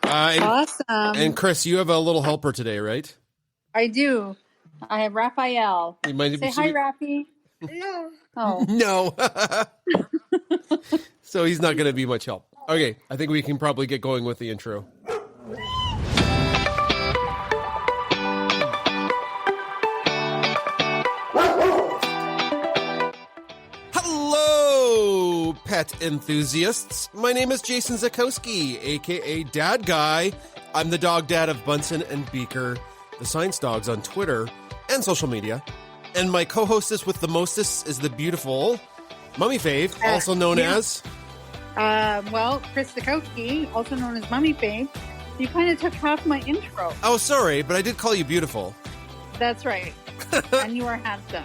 And Chris, you have a little helper today, right? I do. I have Raphael. You mind Say hi, Rafi. No. Oh. No. So he's not going to be much help. Okay, I think we can probably get going with the intro. Hello, pet enthusiasts. My name is Jason Zakowski, a.k.a. Dad Guy. I'm the dog dad of Bunsen and Beaker, the science dogs on Twitter and social media. And my co-hostess with the mostest is the beautiful Mummy Fave, also known as... Well, Chris Zakowski, also known as Mummy Fave. You kind of took half my intro. Oh, sorry, but I did call you beautiful. That's right. And you are handsome.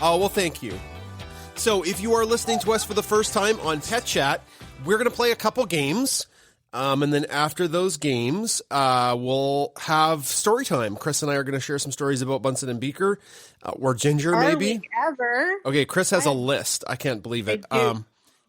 Oh, well, thank you. So if you are listening to us for the first time on Pet Chat, we're going to play a couple games. And then after those games, we'll have story time. Chris and I are going to share some stories about Bunsen and Beaker, or Ginger, maybe. Ever. Okay, Chris has a list. I can't believe it.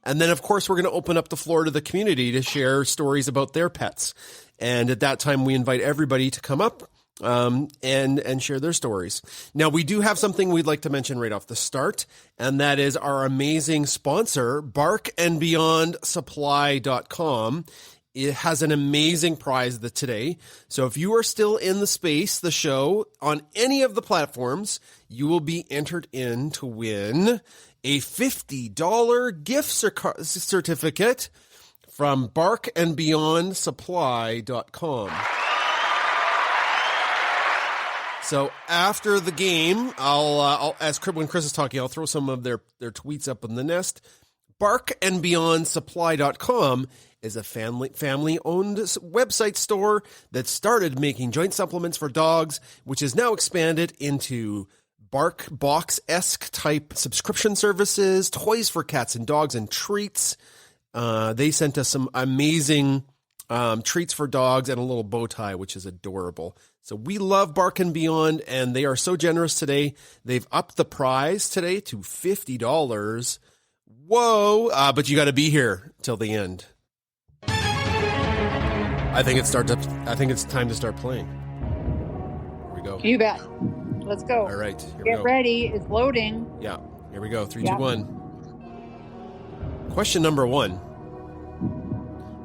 And then, of course, we're going to open up the floor to the community to share stories about their pets. And at that time, we invite everybody to come up and share their stories. Now, we do have something we'd like to mention right off the start, and that is our amazing sponsor, BarkandBeyondSupply.com. It has an amazing prize today. So if you are still in the space, the show, on any of the platforms, you will be entered in to win a $50 gift certificate from BarkandBeyondSupply.com. So after the game, I'll when Chris is talking, I'll throw some of their tweets up in the nest. BarkandBeyondSupply.com is a family-owned website store that started making joint supplements for dogs, which has now expanded into Bark Box-esque type subscription services, toys for cats and dogs, and treats. They sent us some amazing treats for dogs and a little bow tie, which is adorable. So we love Bark and Beyond, and they are so generous today. They've upped the prize today to $50. Whoa! But you got to be here till the end. I think it's time to start playing. Here we go. You bet. Let's go. All right. Here we Get go. ready. It's loading. Yeah. Here we go. 3, 2, 1. Question number 1.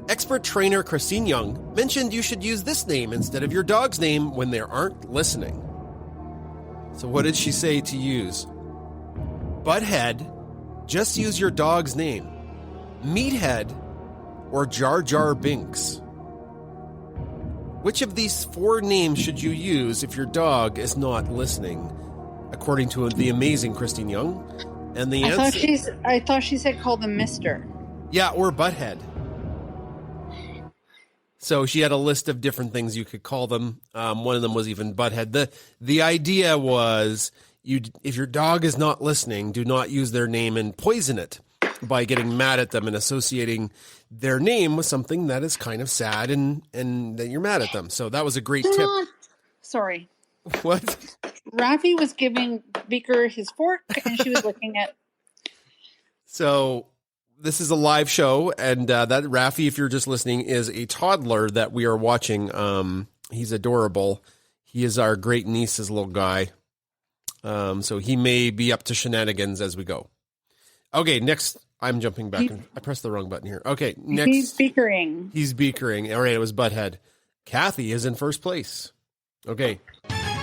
Expert trainer Christine Young mentioned you should use this name instead of your dog's name when they aren't listening. So what did she say to use? Butthead, just use your dog's name. Meathead, or Jar Jar Binks? Which of these 4 names should you use if your dog is not listening, according to the amazing Christine Young? And the answer... I thought she said call them Mister. Yeah, or Butthead. So she had a list of different things you could call them. One of them was even Butthead. The idea was, if your dog is not listening, do not use their name and poison it by getting mad at them and associating their name with something that is kind of sad and that you're mad at them. So that was a great tip. Sorry. What? Rafi was giving Beaker his fork, and she was looking at... So... This is a live show, and that Rafi, if you're just listening, is a toddler that we are watching. He's adorable. He is our great niece's little guy. So he may be up to shenanigans as we go. Okay, next. I'm jumping back. I pressed the wrong button here. Okay, next. He's beakering. All right, it was Butthead. Kathy is in first place. Okay.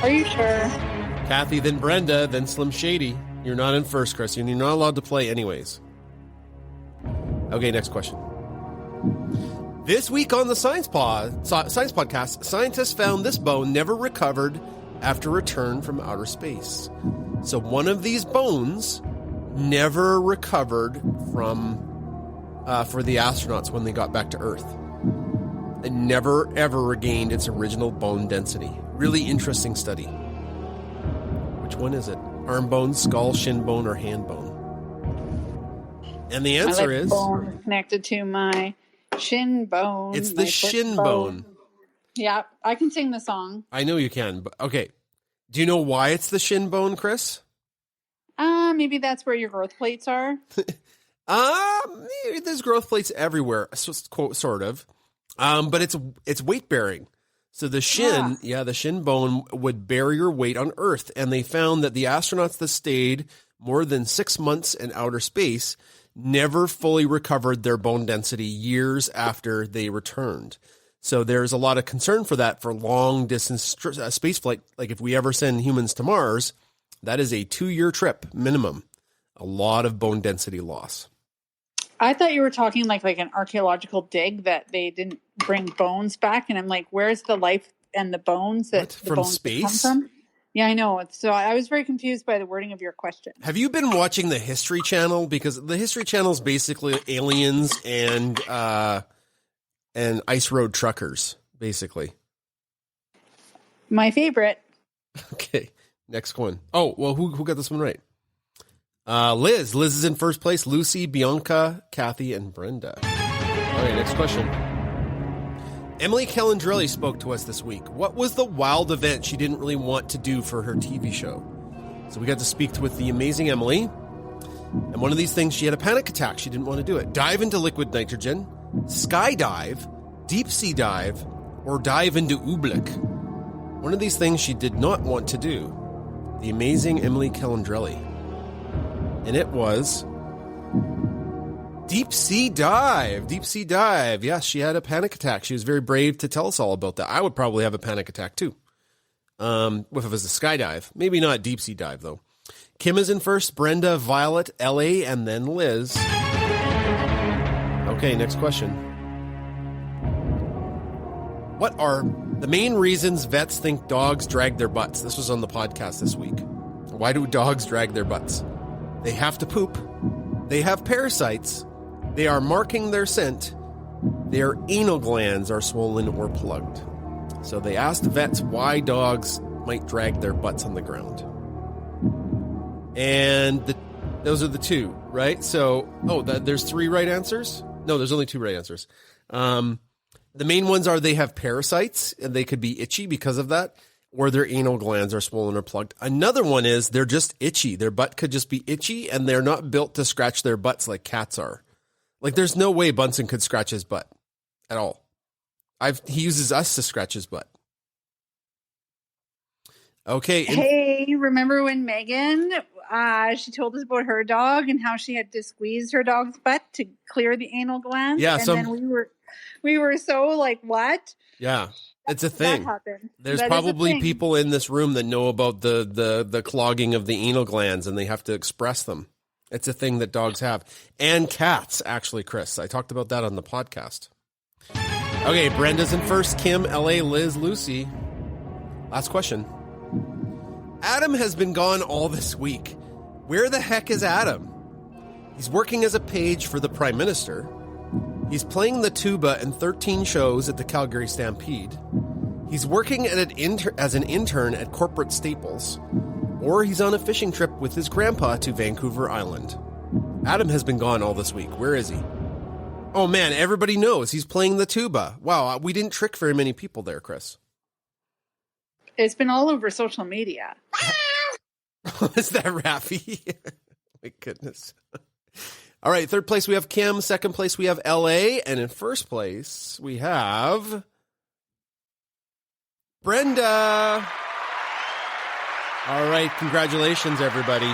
Are you sure? Kathy, then Brenda, then Slim Shady. You're not in first, Chris. You're not allowed to play anyways. Okay, next question. This week on the Science Podcast, scientists found this bone never recovered after return from outer space. So one of these bones never recovered from for the astronauts when they got back to Earth. It never, ever regained its original bone density. Really interesting study. Which one is it? Arm bone, skull, shin bone, or hand bone? And the answer is... bone connected to my shin bone. It's the shin bone. Yeah, I can sing the song. I know you can, but okay. Do you know why it's the shin bone, Chris? Maybe that's where your growth plates are. There's growth plates everywhere, sort of. But it's weight bearing. So the shin, the shin bone would bear your weight on Earth. And they found that the astronauts that stayed more than 6 months in outer space never fully recovered their bone density years after they returned. So there's a lot of concern for that for long distance space flight. Like if we ever send humans to Mars, that is a 2-year trip minimum. A lot of bone density loss. I thought you were talking like an archaeological dig that they didn't bring bones back, and I'm like, where's the life and the bones that the from bones space come from? Yeah, I know. So I was very confused by the wording of your question. Have you been watching the History Channel? Because the History Channel is basically aliens and ice road truckers, basically. My favorite. Okay, next one. Oh, well, who got this one right? Liz. Liz is in first place. Lucy, Bianca, Kathy, and Brenda. All right, next question. Emily Calandrelli spoke to us this week. What was the wild event she didn't really want to do for her TV show? So we got to speak with the amazing Emily. And one of these things, she had a panic attack. She didn't want to do it. Dive into liquid nitrogen, skydive, deep sea dive, or dive into oobleck. One of these things she did not want to do. The amazing Emily Calandrelli. And it was deep sea dive. Deep sea dive. Yes, she had a panic attack. She was very brave to tell us all about that. I would probably have a panic attack too. If it was a skydive. Maybe not deep sea dive though. Kim is in first, Brenda, Violet, Ellie, and then Liz. Okay, next question. What are the main reasons vets think dogs drag their butts? This was on the podcast this week. Why do dogs drag their butts? They have to poop. They have parasites. They are marking their scent. Their anal glands are swollen or plugged. So they asked vets why dogs might drag their butts on the ground. And those are the two, right? So, there's 3 right answers? No, there's only 2 right answers. The main ones are they have parasites, and they could be itchy because of that, or their anal glands are swollen or plugged. Another one is they're just itchy. Their butt could just be itchy, and they're not built to scratch their butts like cats are. Like, there's no way Bunsen could scratch his butt at all. He uses us to scratch his butt. Okay. Hey, remember when Megan, she told us about her dog and how she had to squeeze her dog's butt to clear the anal glands? Yeah. And then we were so like, what? Yeah. It's a thing. That happened. There's probably people in this room that know about the clogging of the anal glands, and they have to express them. It's a thing that dogs have. And cats, actually, Chris. I talked about that on the podcast. Okay, Brenda's in first. Kim, LA, Liz, Lucy. Last question. Adam has been gone all this week. Where the heck is Adam? He's working as a page for the Prime Minister. He's playing the tuba in 13 shows at the Calgary Stampede. He's working as an intern at Corporate Staples. Or he's on a fishing trip with his grandpa to Vancouver Island. Adam has been gone all this week. Where is he? Oh man, everybody knows he's playing the tuba. Wow, we didn't trick very many people there, Chris. It's been all over social media. Is that Rafi? My goodness. All right, third place we have Kim. Second place we have LA. And in first place we have Brenda. All right, congratulations, everybody.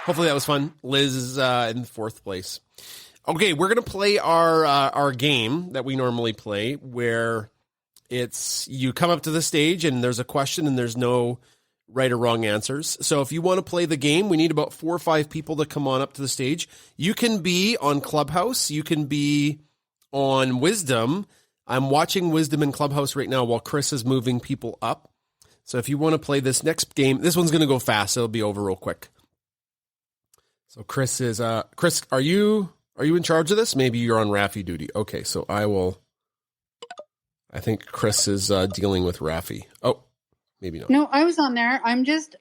Hopefully that was fun. Liz is in fourth place. Okay, we're going to play our game that we normally play where it's you come up to the stage and there's a question and there's no right or wrong answers. So if you want to play the game, we need about 4 or 5 people to come on up to the stage. You can be on Clubhouse. You can be on Wisdom. I'm watching Wisdom in Clubhouse right now while Chris is moving people up. So if you want to play this next game, this one's going to go fast. So it'll be over real quick. So Chris is, Chris, are you in charge of this? Maybe you're on Rafi duty. Okay. So I think Chris is dealing with Rafi. Oh, maybe not. No, I was on there. I'm just,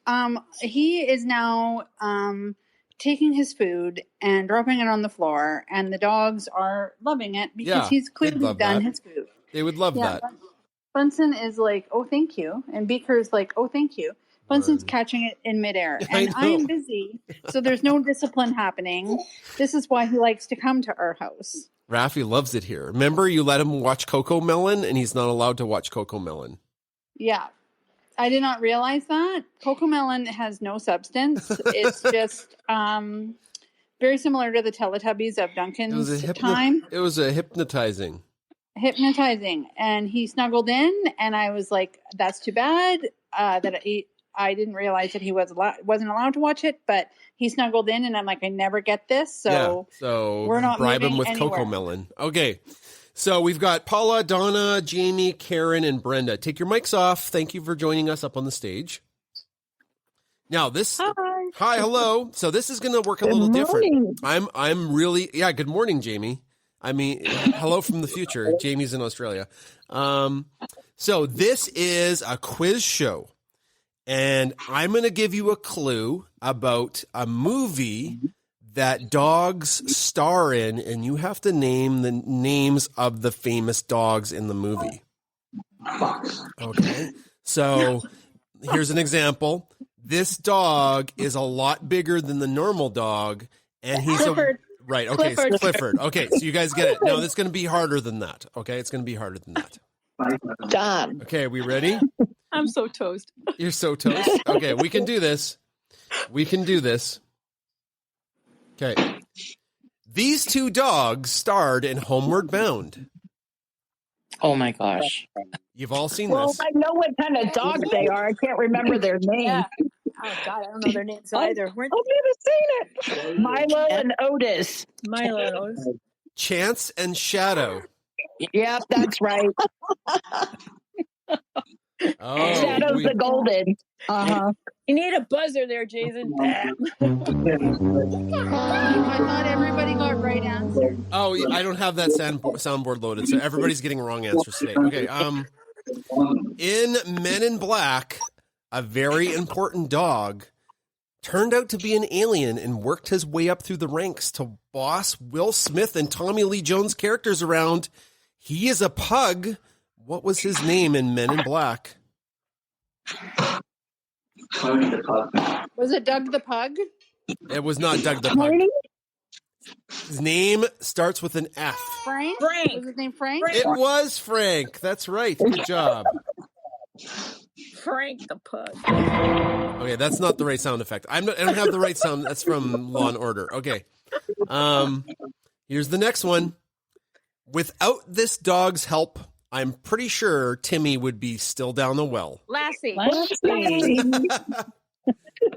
he is now taking his food and dropping it on the floor, and the dogs are loving it because he's clearly done his food. They would love that. Bunsen is like, oh, thank you. And Beaker's like, oh, thank you. Bunsen's catching it in midair. And I am busy, so there's no discipline happening. This is why he likes to come to our house. Rafi loves it here. Remember, you let him watch Coco Melon, and he's not allowed to watch Coco Melon. Yeah. I did not realize that. Coco Melon has no substance. It's just very similar to the Teletubbies of Duncan's time. It was a hypnotizing. And he snuggled in, and I was like, that's too bad that I didn't realize that he wasn't allowed to watch it, but he snuggled in, and I'm like, I never get this, so we're not bribe him with anywhere. Coco Melon. Okay, so we've got Paula, Donna, Jamie, Karen, and Brenda. Take your mics off. Thank you for joining us up on the stage. Now hi, hello. So this is going to work a little different. I'm really, good morning, Jamie. I mean, hello from the future. Jamie's in Australia. So this is a quiz show, and I'm going to give you a clue about a movie that dogs star in, and you have to name the names of the famous dogs in the movie. Okay. So here's an example. This dog is a lot bigger than the normal dog, and he's Clifford. Right. Okay. Clifford. Clifford. Okay. So you guys get it. Now it's going to be harder than that. Okay. It's going to be harder than that. Done. Okay. Are we ready? I'm so toast. You're so toast. Okay. We can do this. Okay. These two dogs starred in Homeward Bound. Oh my gosh. You've all seen Well, this. I know what kind of dog they are. I can't remember their name. Yeah. Oh God, I don't know their names either. I've never seen it. Milo and Otis. Milo and Otis. Chance and Shadow. Yep, that's right. Oh, Shadow's the golden. Uh-huh. You need a buzzer there, Jason. I thought everybody got right answer. Oh, I don't have that soundboard loaded, so everybody's getting wrong answers today. Okay. In Men in Black, a very important dog turned out to be an alien and worked his way up through the ranks to boss Will Smith and Tommy Lee Jones characters around. He is a pug. What was his name in Men in Black? Was it Doug the Pug? It was not Doug the Pug. His name starts with an F. Frank? Was his name Frank? It was Frank. That's right. Good job. Frank the Pug. Okay, that's not the right sound effect. I don't have the right sound. That's from Law and Order. Okay. Here's the next one. Without this dog's help, I'm pretty sure Timmy would be still down the well. Lassie.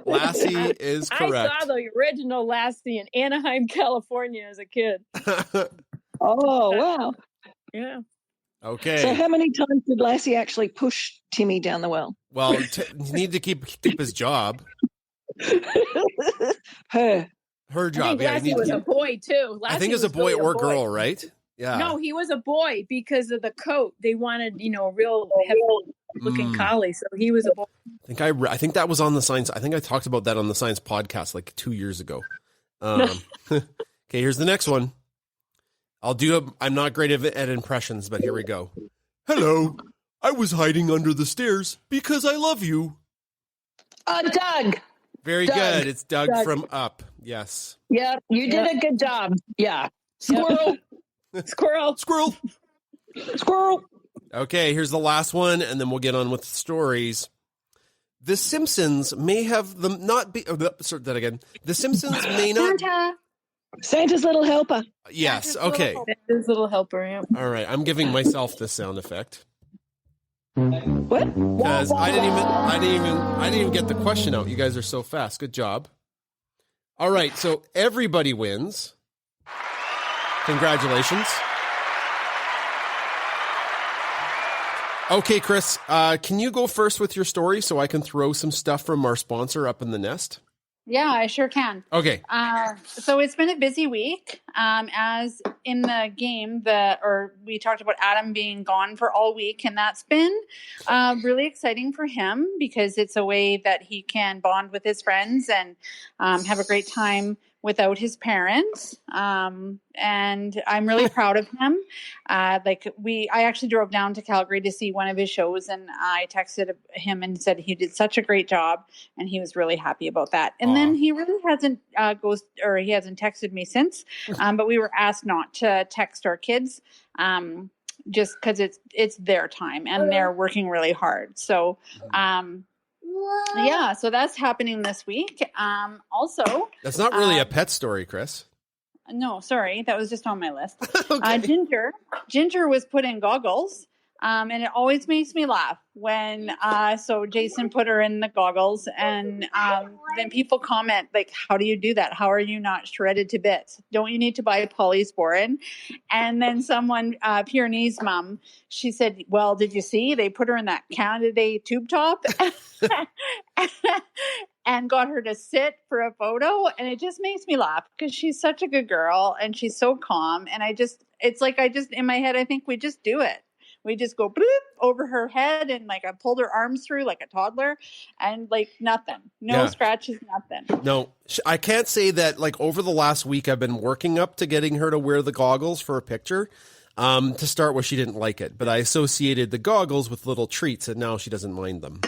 Lassie is correct. I saw the original Lassie in Anaheim, California as a kid. Oh, wow. Yeah. Okay. So how many times did Lassie actually push Timmy down the well? Well, you need to keep his job. Her job. I think Lassie was a boy too. I think it was a boy or girl, right? Yeah. No, he was a boy because of the coat. They wanted, a real heavy-looking collie, so he was a boy. I think that was on the Science. I think I talked about that on the Science podcast like 2 years ago. Okay, here's the next one. I'm not great at impressions, but here we go. Hello, I was hiding under the stairs because I love you. Doug. Very good. It's Doug from Up. Yes. Yep, you did a good job. Yeah. Squirrel. Squirrel. Squirrel. Squirrel. Okay, here's the last one, and then we'll get on with the stories. The Simpsons may have them not be. Start that again. The Simpsons may not. Santa's little helper. Yes. Okay. Santa's little helper. Yeah. All right. I'm giving myself this sound effect. What? Because I didn't even get the question out. You guys are so fast. Good job. All right. So everybody wins. Congratulations. Okay, Chris, can you go first with your story so I can throw some stuff from our sponsor up in the nest? Yeah, I sure can. Okay. So it's been a busy week. As in the game, we talked about Adam being gone for all week, and that's been really exciting for him because it's a way that he can bond with his friends and have a great time without his parents. And I'm really proud of him. I actually drove down to Calgary to see one of his shows, and I texted him and said he did such a great job, and he was really happy about that. And then he really hasn't he hasn't texted me since. But we were asked not to text our kids. Just because it's their time and they're working really hard. So, so that's happening this week. Also, that's not really a pet story, Chris. No, sorry, that was just on my list. Okay. Ginger was put in goggles. And it always makes me laugh when, so Jason put her in the goggles, and then people comment, like, how do you do that? How are you not shredded to bits? Don't you need to buy polysporin? And then someone, Pyrenee's mom, she said, well, did you see? They put her in that Canada tube top and got her to sit for a photo. And it just makes me laugh because she's such a good girl and she's so calm. And it's like, in my head, I think we just do it. We just go bloop over her head, and like I pulled her arms through like a toddler, and like nothing, no scratches, nothing. No, I can't say that. Like over the last week, I've been working up to getting her to wear the goggles for a picture. To start with, she didn't like it, but I associated the goggles with little treats, and now she doesn't mind them.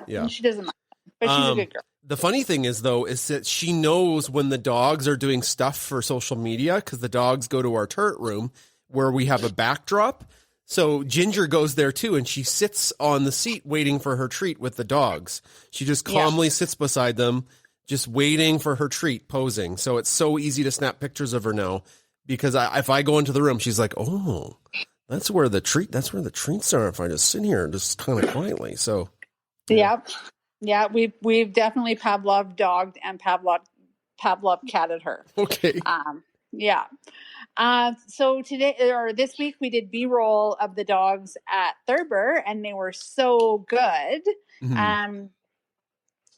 Yeah, and she doesn't mind, but she's a good girl. The funny thing is, though, is that she knows when the dogs are doing stuff for social media, because the dogs go to our turret room where we have a backdrop. So Ginger goes there too, and she sits on the seat waiting for her treat with the dogs. She just calmly sits beside them, just waiting for her treat, posing. So it's so easy to snap pictures of her now, because if I go into the room, she's like, "Oh, that's where the treats are." If I just sit here, just kind of quietly. So yeah, we've definitely Pavlov dogged and Pavlov catted her. Okay. Yeah. So this week we did B-roll of the dogs at Thurber, and they were so good. Mm-hmm.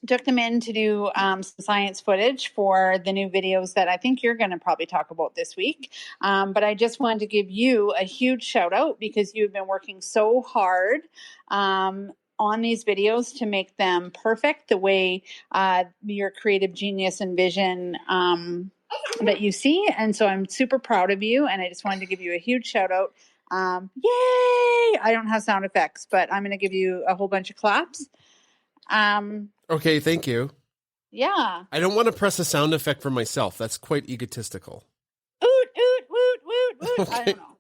Took them in to do some science footage for the new videos that I think you're going to probably talk about this week. But I just wanted to give you a huge shout out because you've been working so hard on these videos to make them perfect the way your creative genius and vision that you see. And so I'm super proud of you, and I just wanted to give you a huge shout out. Yay! I don't have sound effects, but I'm going to give you a whole bunch of claps. Okay, thank you. Yeah. I don't want to press a sound effect for myself. That's quite egotistical. Oot, oot, woot, woot, woot. Okay. I don't know.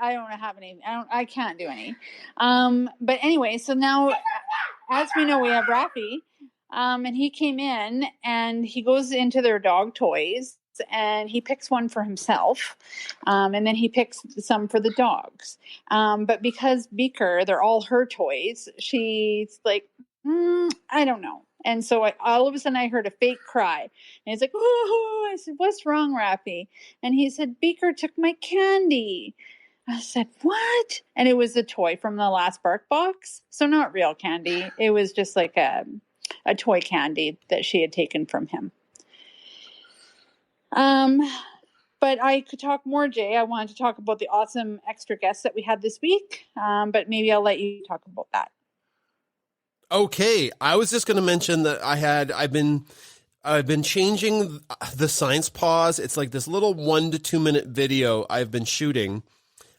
I don't have any. I can't do any. But anyway, so now, as we know, we have Rafi. And he came in and he goes into their dog toys and he picks one for himself. And then he picks some for the dogs. But because Beaker, they're all her toys, she's like, I don't know. And so all of a sudden I heard a fake cry. And he's like, oh, I said, what's wrong, Rafi? And he said, Beaker took my candy. I said, what? And it was a toy from the last Bark Box. So not real candy. It was just like a toy candy that she had taken from him. But I could talk more, Jay. I wanted to talk about the awesome extra guests that we had this week. But maybe I'll let you talk about that. Okay. I was just going to mention that I've been changing the Science Pause. It's like this little 1 to 2 minute video I've been shooting,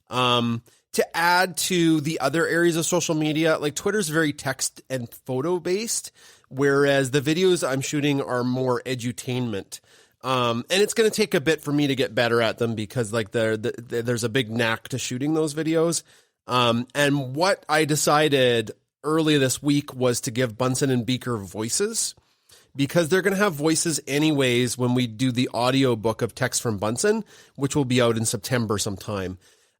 to add to the other areas of social media. Like Twitter's very text and photo based, whereas the videos I'm shooting are more edutainment. And it's going to take a bit for me to get better at them because like there's a big knack to shooting those videos. And what I decided earlier this week was to give Bunsen and Beaker voices, because they're going to have voices anyways when we do the audio book of Text from Bunsen, which will be out in September sometime.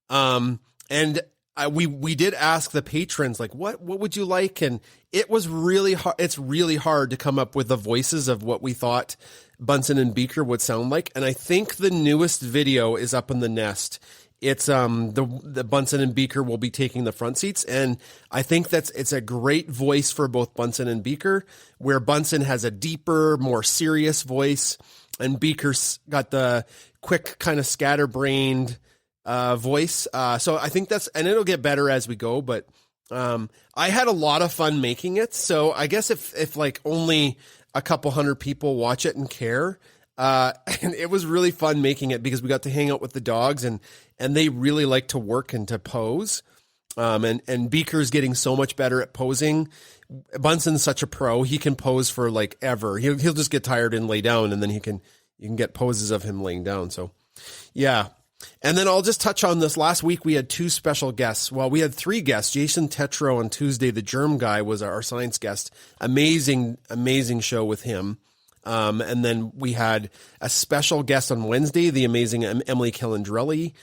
And we did ask the patrons, like, what would you like? And it was really hard. It's really hard to come up with the voices of what we thought Bunsen and Beaker would sound like. And I think the newest video is up in the nest. It's, the Bunsen and Beaker will be taking the front seats. And I think it's a great voice for both Bunsen and Beaker, where Bunsen has a deeper, more serious voice, and Beaker's got the quick kind of scatterbrained voice. So I think and it'll get better as we go, but I had a lot of fun making it. So I guess if like only a couple hundred people watch it and care, and it was really fun making it because we got to hang out with the dogs and they really like to work and to pose. And Beaker's getting so much better at posing. Bunson's such a pro. He can pose for like ever. He'll just get tired and lay down, and then you can get poses of him laying down. So yeah. And then I'll just touch on this. Last week we had 2 special guests. Well, we had 3 guests. Jason Tetro on Tuesday, the germ guy, was our science guest. Amazing show with him. And then we had a special guest on Wednesday, the amazing Emily Calandrelli.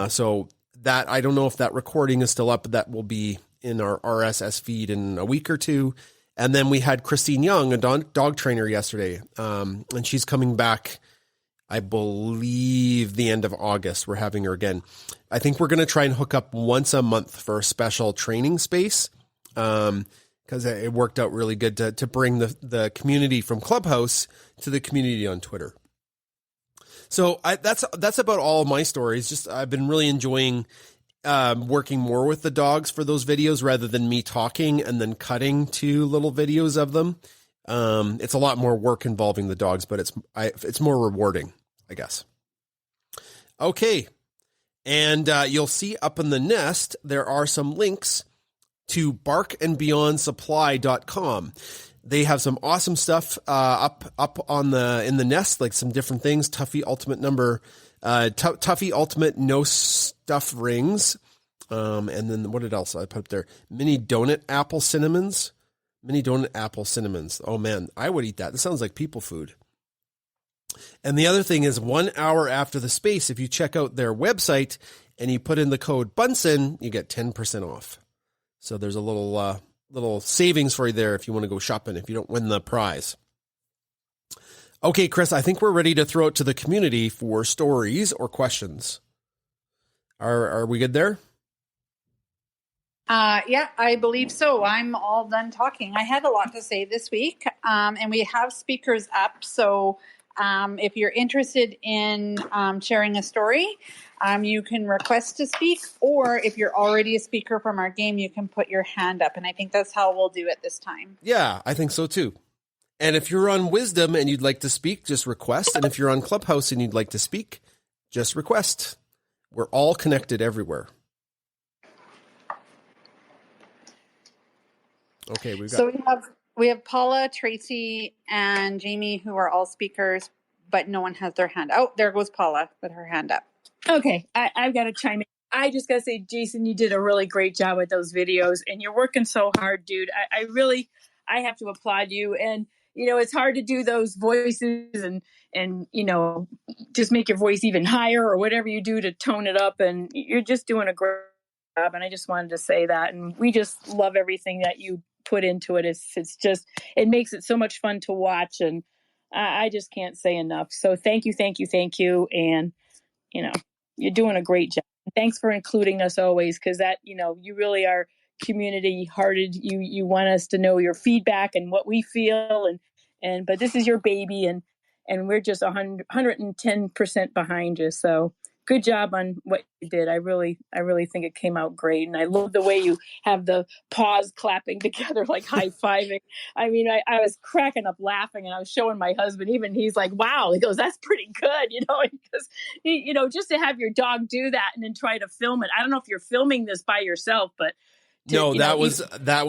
So that, I don't know if that recording is still up, but that will be in our RSS feed in a week or 2. And then we had Christine Young, a dog trainer yesterday. And she's coming back, I believe, the end of August. We're having her again. I think we're going to try and hook up once a month for a special training space. Because it worked out really good to bring the community from Clubhouse to the community on Twitter. So that's about all of my stories. Just I've been really enjoying working more with the dogs for those videos rather than me talking and then cutting 2 little videos of them. It's a lot more work involving the dogs, but it's more rewarding, I guess. Okay, and you'll see up in the nest there are some links to barkandbeyondsupply.com. They have some awesome stuff up on in the nest, like some different things. Tuffy Ultimate Tuffy Ultimate No Stuff Rings. And then what else I put up there? Mini Donut Apple Cinnamons. Oh man, I would eat that. This sounds like people food. And the other thing is 1 hour after the space, if you check out their website and you put in the code Bunsen, you get 10% off. So there's a little savings for you there if you want to go shopping, if you don't win the prize. Okay, Chris, I think we're ready to throw it to the community for stories or questions. Are we good there? Yeah, I believe so. I'm all done talking. I had a lot to say this week, and we have speakers up. So if you're interested in sharing a story, you can request to speak, or if you're already a speaker from our game, you can put your hand up. And I think that's how we'll do it this time. Yeah, I think so too. And if you're on Wisdom and you'd like to speak, just request. And if you're on Clubhouse and you'd like to speak, just request. We're all connected everywhere. Okay, we have Paula, Tracy, and Jamie, who are all speakers, but no one has their hand. Oh, there goes Paula with her hand up. Okay, I've got to chime in. I just got to say, Jason, you did a really great job with those videos, and you're working so hard, dude. I have to applaud you. And, it's hard to do those voices and just make your voice even higher or whatever you do to tone it up. And you're just doing a great job. And I just wanted to say that. And we just love everything that you put into it. It makes it so much fun to watch. And I just can't say enough. So thank you. And, you're doing a great job. Thanks for including us always, because that, you really are community hearted. You want us to know your feedback and what we feel, but this is your baby, and we're just 110% behind you. So good job on what you did. I really think it came out great. And I love the way you have the paws clapping together, like high-fiving. I mean, I was cracking up laughing, and I was showing my husband, even he's like, wow, he goes, that's pretty good, because, just to have your dog do that and then try to film it. I don't know if you're filming this by yourself, but no, that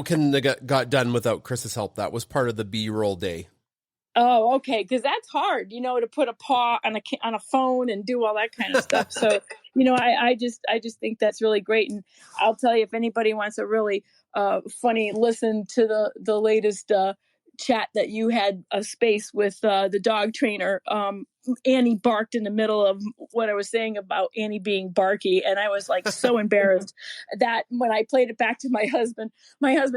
couldn't have got done without Chris's help. That was part of the B-roll day. Oh, okay. Because that's hard, to put a paw on a phone and do all that kind of stuff. So, I just think that's really great. And I'll tell you, if anybody wants a really funny listen to the latest chat that you had a space with the dog trainer, Annie barked in the middle of what I was saying about Annie being barky. And I was like so embarrassed that when I played it back to my husband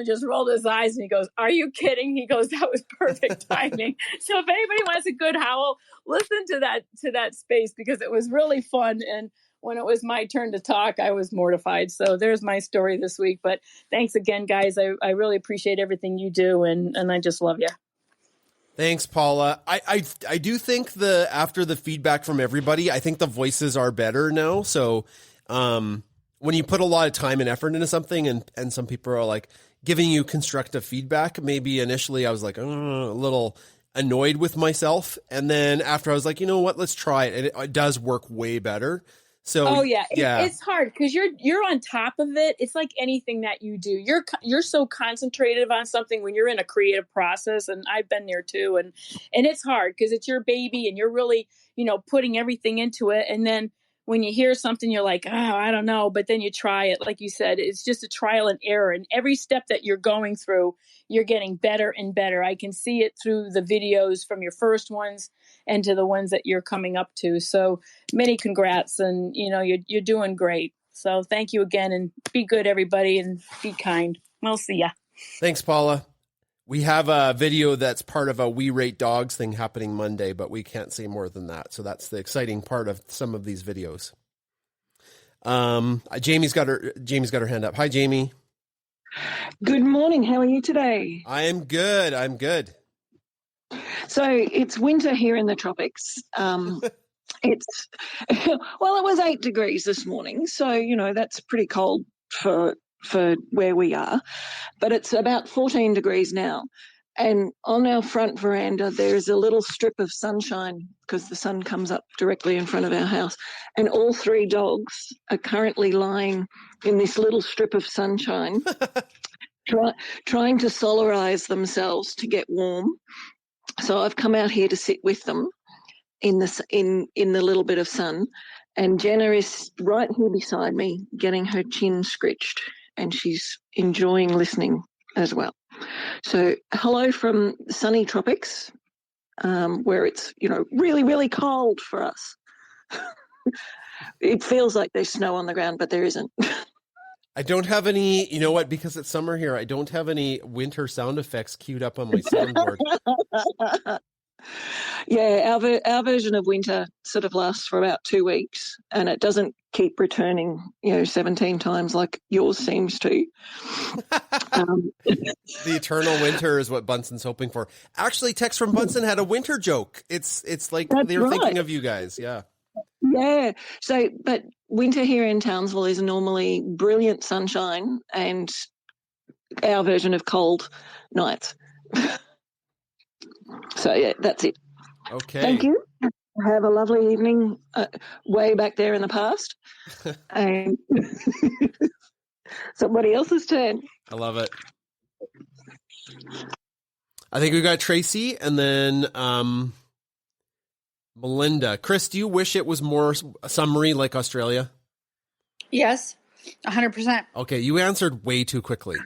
just rolled his eyes and he goes, are you kidding? He goes, that was perfect timing. So if anybody wants a good howl, listen to that space, because it was really fun. And when it was my turn to talk, I was mortified. So there's my story this week. But thanks again, guys. I really appreciate everything you do. And I just love you. Thanks, Paula. I do think after the feedback from everybody, I think the voices are better now. So when when you put a lot of time and effort into something, and some people are like giving you constructive feedback, maybe initially I was like a little annoyed with myself, and then after I was like, you know what, let's try it, and it does work way better. So it's hard because you're on top of it. It's like anything that you do. You're so concentrated on something when you're in a creative process, and I've been there too. And it's hard because it's your baby, and you're really putting everything into it. And then when you hear something, you're like, oh, I don't know. But then you try it. Like you said, it's just a trial and error. And every step that you're going through, you're getting better and better. I can see it through the videos from your first ones and to the ones that you're coming up to. So many congrats. And, you're doing great. So thank you again. And be good, everybody. And be kind. We'll see ya. Thanks, Paula. We have a video that's part of a We Rate Dogs thing happening Monday, but we can't say more than that. So that's the exciting part of some of these videos. Jamie's got her hand up. Hi, Jamie. Good morning. How are you today? I am good. So it's winter here in the tropics. It's it was 8 degrees this morning, so that's pretty cold for where we are, but it's about 14 degrees now. And on our front veranda, there's a little strip of sunshine because the sun comes up directly in front of our house. And all 3 dogs are currently lying in this little strip of sunshine, trying to solarize themselves to get warm. So I've come out here to sit with them in the little bit of sun. And Jenna is right here beside me, getting her chin scritched, and she's enjoying listening as well. So hello from sunny tropics, where it's, really, really cold for us. It feels like there's snow on the ground, but there isn't. I don't have any, you know what, because it's summer here, I don't have any winter sound effects queued up on my soundboard. Yeah, our version of winter sort of lasts for about 2 weeks, and it doesn't keep returning, 17 times like yours seems to. The eternal winter is what Bunson's hoping for. Actually, Tex from Bunson had a winter joke. It's like they were thinking of you guys. Yeah. Yeah. So, but winter here in Townsville is normally brilliant sunshine and our version of cold nights. So, yeah, that's it. Okay. Thank you. Have a lovely evening way back there in the past. And somebody else's turn. I love it. I think we got Tracy and then Melinda. Chris, do you wish it was more summery like Australia? Yes, 100%. Okay, you answered way too quickly.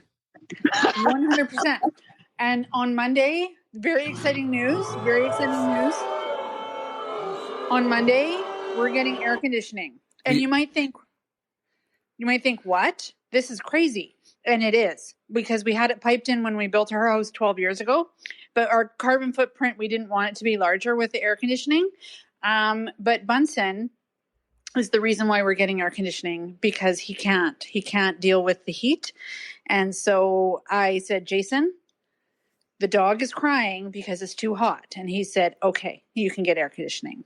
100%. And on Monday, very exciting news. On Monday, we're getting air conditioning. And you might think, what? This is crazy. And it is, because we had it piped in when we built our house 12 years ago. But our carbon footprint, we didn't want it to be larger with the air conditioning. But Bunsen is the reason why we're getting air conditioning, because he can't deal with the heat. And so I said, Jason, the dog is crying because it's too hot. And he said, okay, you can get air conditioning.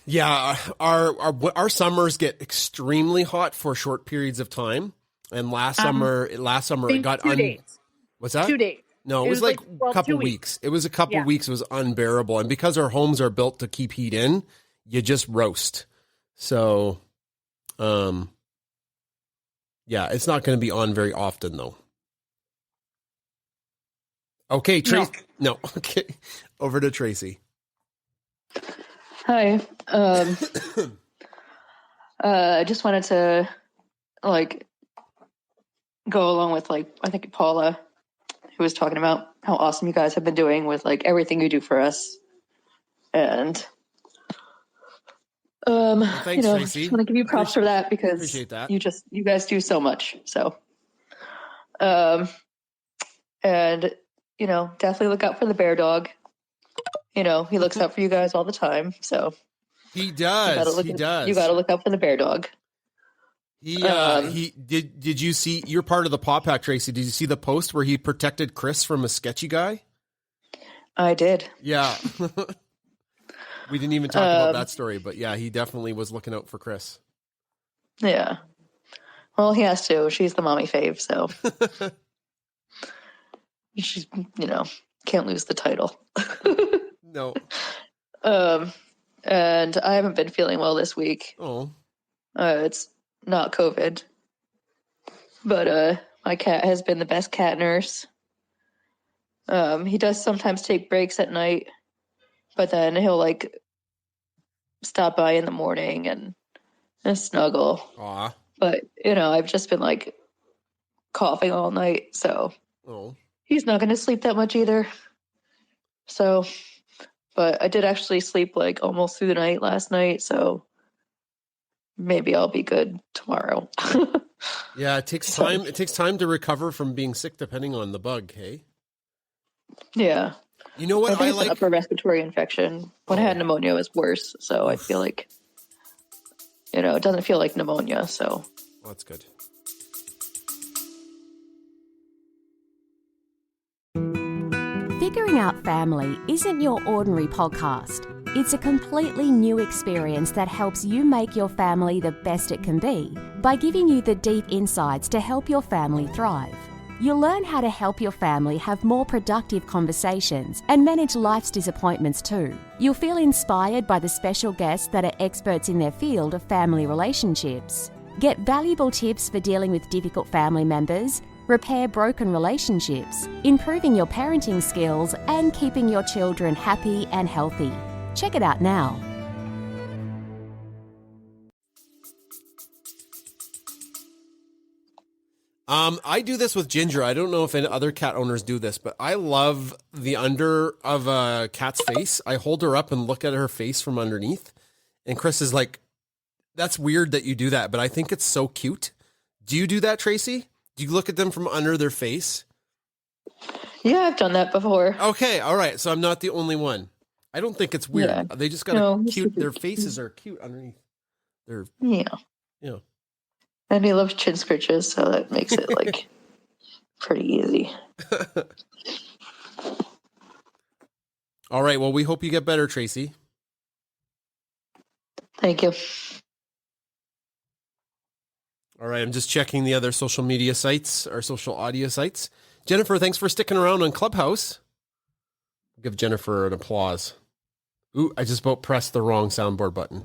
Yeah, our summers get extremely hot for short periods of time. And last summer it got 2 days. What's that? 2 days. No, it was like a couple weeks. It was a couple weeks. It was unbearable. And because our homes are built to keep heat in, you just roast. So, yeah, it's not going to be on very often though. Okay, Tracy. No. Okay. Over to Tracy. Hi. I just wanted to go along with I think Paula, who was talking about how awesome you guys have been doing with everything you do for us. And thanks, Tracy. Just want to give you props for that, because appreciate that. You guys do so much. So and definitely look out for the bear dog. He looks out for you guys all the time. So he does. You got to look out for the bear dog. Did you see, you're part of the Paw Pack, Tracy? Did you see the post where he protected Chris from a sketchy guy? I did. Yeah. We didn't even talk about that story, but yeah, he definitely was looking out for Chris. Yeah. Well, he has to. She's the mommy fave, so she's, can't lose the title. No. And I haven't been feeling well this week. Oh. It's not COVID, but my cat has been the best cat nurse. He does sometimes take breaks at night, but then he'll like stop by in the morning and snuggle. Aw. But I've just been like coughing all night, so he's not going to sleep that much either. So, but I did actually sleep like almost through the night last night, so maybe I'll be good tomorrow. Yeah, it takes time. It takes time to recover from being sick, depending on the bug. Hey. Yeah. You know what I think it's like? an upper respiratory infection. When I had pneumonia, it was worse. So I feel like, it doesn't feel like pneumonia. So Well, that's good. Figuring Out Family isn't your ordinary podcast. It's a completely new experience that helps you make your family the best it can be by giving you the deep insights to help your family thrive. You'll learn how to help your family have more productive conversations and manage life's disappointments too. You'll feel inspired by the special guests that are experts in their field of family relationships. Get valuable tips for dealing with difficult family members, repair broken relationships, improving your parenting skills, and keeping your children happy and healthy. Check it out now. I do this with Ginger. I don't know if any other cat owners do this, but I love the under of a cat's face. I hold her up and look at her face from underneath. And Chris is like, that's weird that you do that, but I think it's so cute. Do you do that, Tracy? Do you look at them from under their face? yeah, I've done that before. Okay, all right. So I'm not the only one. I don't think it's weird. Yeah. They just got No, cute. Their faces are cute underneath. They're, Yeah. And he loves chin scritches, so that makes it like pretty easy. All right. Well, we hope you get better, Tracy. Thank you. All right. I'm just checking the other social media sites, our social audio sites. Jennifer, thanks for sticking around on Clubhouse. Give Jennifer an applause. Ooh, I just about pressed the wrong soundboard button.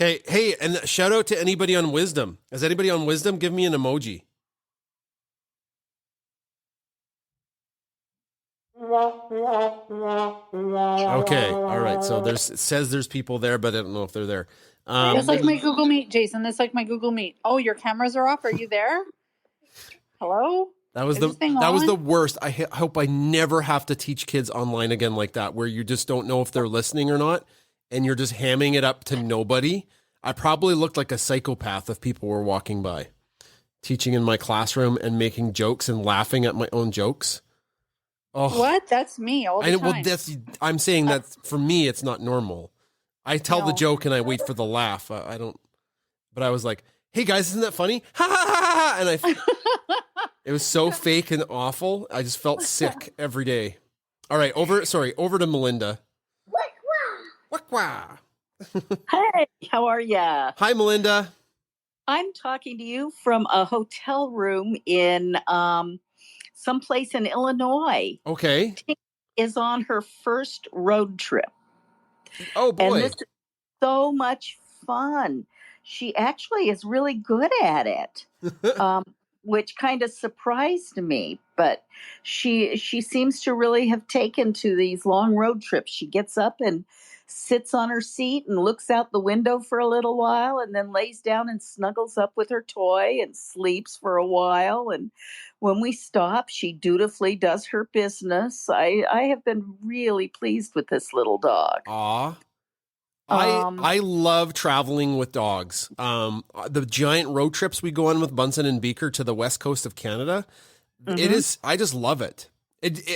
Okay. Hey, and shout out to anybody on Wisdom. Is anybody on Wisdom? Give me an emoji. Okay. All right. So it says there's people there, but I don't know if they're there. It's like my Google Meet, Jason. It's like my Google Meet. Oh, your cameras are off. Are you there? Hello? That was Is this thing on? the worst. I hope I never have to teach kids online again like that, where you just don't know if they're listening or not, and you're just hamming it up to nobody. I probably looked like a psychopath if people were walking by, teaching in my classroom and making jokes and laughing at my own jokes. Oh, What? That's me all the time. Well, I'm saying that for me, it's not normal. I tell the No. joke and I wait for the laugh. I don't. But I was like, "Hey guys, isn't that funny?" Ha ha ha ha! And it was so fake and awful. I just felt sick every day. All right, over to Melinda. Wah-wah. Hey, how are ya? Hi, Melinda. I'm talking to you from a hotel room in someplace in Illinois. Okay. Is on her first road trip. Oh And boy. this is so much fun. She actually is really good at it, which kind of surprised me. But she seems to really have taken to these long road trips. She gets up and sits on her seat and looks out the window for a little while and then lays down and snuggles up with her toy and sleeps for a while. And when we stop, she dutifully does her business. I have been really pleased with this little dog. Aw. I love traveling with dogs. The giant road trips we go on with Bunsen and Beaker to the west coast of Canada. It is. I just love it.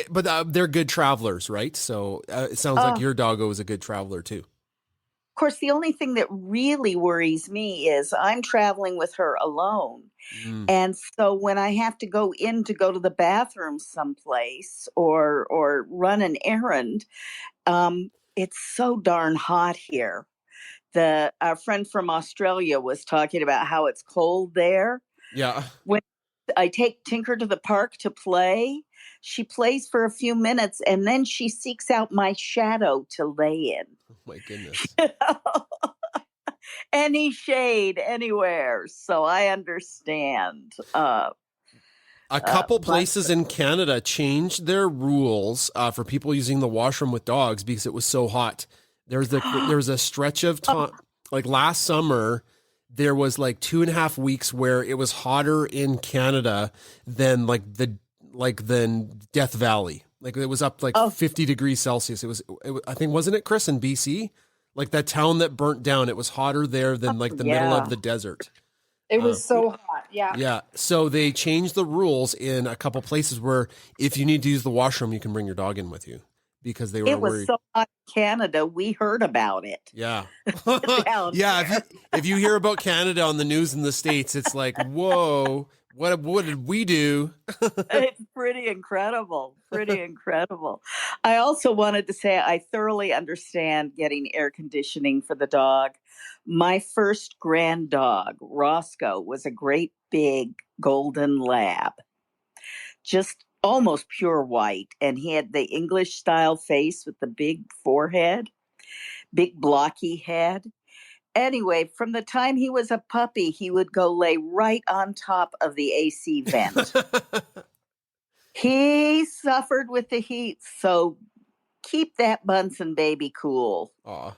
But they're good travelers, right? So it sounds like your doggo is a good traveler too. Of course, the only thing that really worries me is I'm traveling with her alone. And so when I have to go to the bathroom someplace or run an errand, it's so darn hot here our friend from Australia was talking about how it's cold there. Yeah. When I take Tinker to the park to play, she plays for a few minutes and then she seeks out my shadow to lay in. Oh my goodness. Any shade anywhere. So I understand. A couple places in Canada changed their rules for people using the washroom with dogs because it was so hot. There was a stretch of time, like last summer, there was like 2.5 weeks where it was hotter in Canada than than Death Valley. Like it was up like 50 degrees Celsius. It was, I think, wasn't it, Chris, in BC? Like that town that burnt down, it was hotter there than like the middle of the desert. It was so hot. Yeah. Yeah. So they changed the rules in a couple places where if you need to use the washroom, you can bring your dog in with you because they were It was worried. so hot in Canada, we heard about it. Yeah. Down Yeah. If you hear about Canada on the news in the States, it's like, whoa, what did we do? It's pretty incredible. Pretty incredible. I also wanted to say I thoroughly understand getting air conditioning for the dog. My first grand dog, Roscoe, was a great big golden lab, just almost pure white. And he had the English style face with the big forehead, big blocky head. Anyway, from the time he was a puppy, he would go lay right on top of the AC vent. He suffered with the heat, so keep that Bunsen baby cool. Aw.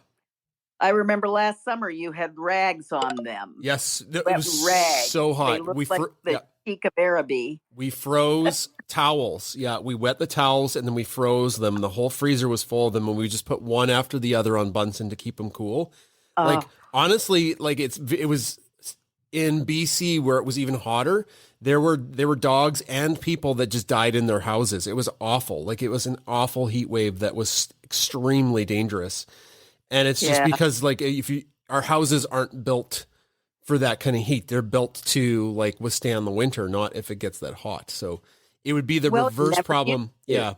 I remember last summer you had rags on them. Yes. It Wet was rags. so They hot. looked like the cheek of Araby. We froze towels. Yeah, we wet the towels and then we froze them. The whole freezer was full of them, and we just put one after the other on Bunsen to keep them cool. Like honestly, like it was in BC where it was even hotter. There were dogs and people that just died in their houses. It was awful. Like it was an awful heat wave that was extremely dangerous. And it's just because like our houses aren't built for that kind of heat. They're built to like withstand the winter, not if it gets that hot. So it would be the reverse problem. Yeah.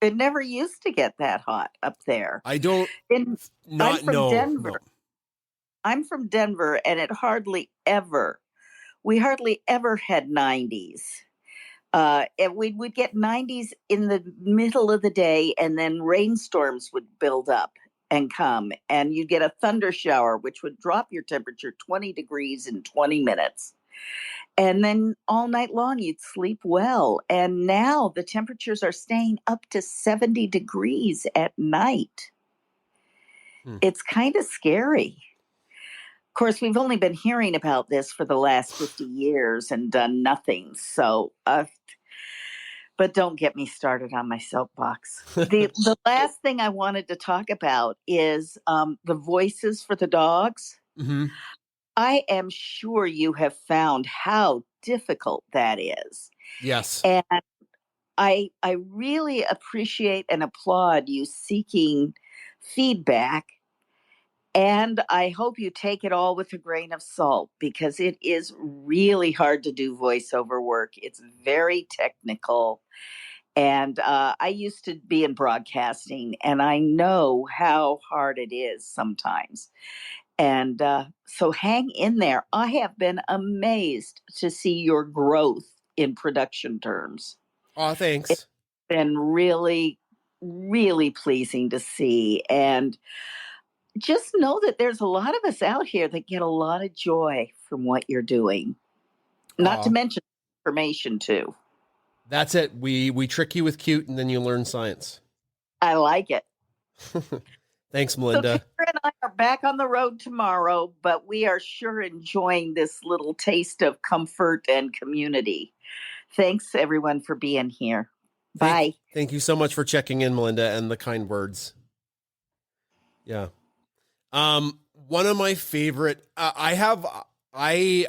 It never used to get that hot up there. I don't I'm from Denver. No. I'm from Denver, and we hardly ever had 90s. And we would get 90s in the middle of the day, and then rainstorms would build up and come, and you'd get a thunder shower, which would drop your temperature 20 degrees in 20 minutes. And then all night long, you'd sleep well. And now the temperatures are staying up to 70 degrees at night. It's kind of scary. Of course, we've only been hearing about this for the last 50 years and done nothing. So, but don't get me started on my soapbox. The last thing I wanted to talk about is the voices for the dogs. Mm-hmm. I am sure you have found how difficult that is. Yes. And I really appreciate and applaud you seeking feedback. And I hope you take it all with a grain of salt, because it is really hard to do voiceover work. It's very technical. And I used to be in broadcasting, and I know how hard it is sometimes. And so hang in there. I have been amazed to see your growth in production terms. Oh, thanks. It's been really, really pleasing to see. And just know that there's a lot of us out here that get a lot of joy from what you're doing. Not to mention information, too. That's it. We trick you with cute, and then you learn science. I like it. Thanks, Melinda. So Peter and I are back on the road tomorrow, but we are sure enjoying this little taste of comfort and community. Thanks, everyone, for being here. Bye. Thank you so much for checking in, Melinda, and the kind words. Yeah. One of my favorite, we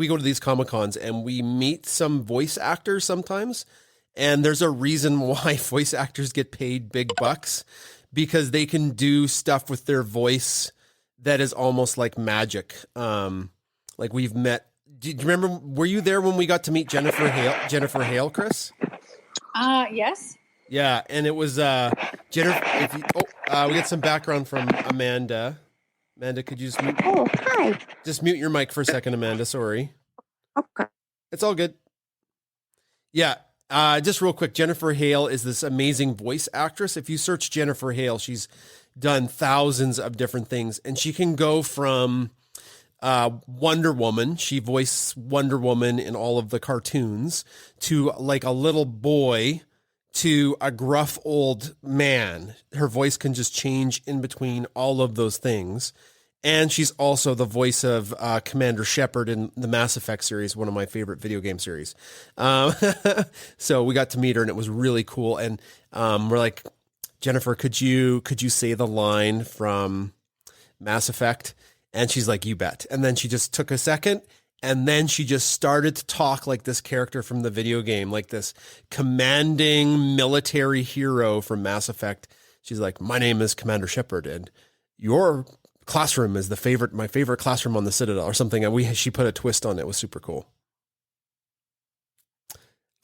go to these Comic-Cons and we meet some voice actors sometimes. And there's a reason why voice actors get paid big bucks, because they can do stuff with their voice that is almost like magic. Like we've met, do you remember, were you there when we got to meet Jennifer Hale, Chris? Yes. Yeah. And it was, Jennifer, we get some background from Amanda. Amanda, could you Oh, hi. just mute your mic for a second, Amanda? Sorry. Okay. It's all good. Yeah. Just real quick, Jennifer Hale is this amazing voice actress. If you search Jennifer Hale, she's done thousands of different things, and she can go from Wonder Woman. She voiced Wonder Woman in all of the cartoons, to like a little boy, to a gruff old man. Her voice can just change in between all of those things. And she's also the voice of Commander Shepard in the Mass Effect series, one of my favorite video game series. So we got to meet her, and it was really cool. And we're like, Jennifer, could you say the line from Mass Effect? And she's like, you bet. And then she just took a second, and then she just started to talk like this character from the video game, like this commanding military hero from Mass Effect. She's like, my name is Commander Shepard, and your classroom is my favorite classroom on the Citadel, or something. She put a twist on it. It was super cool.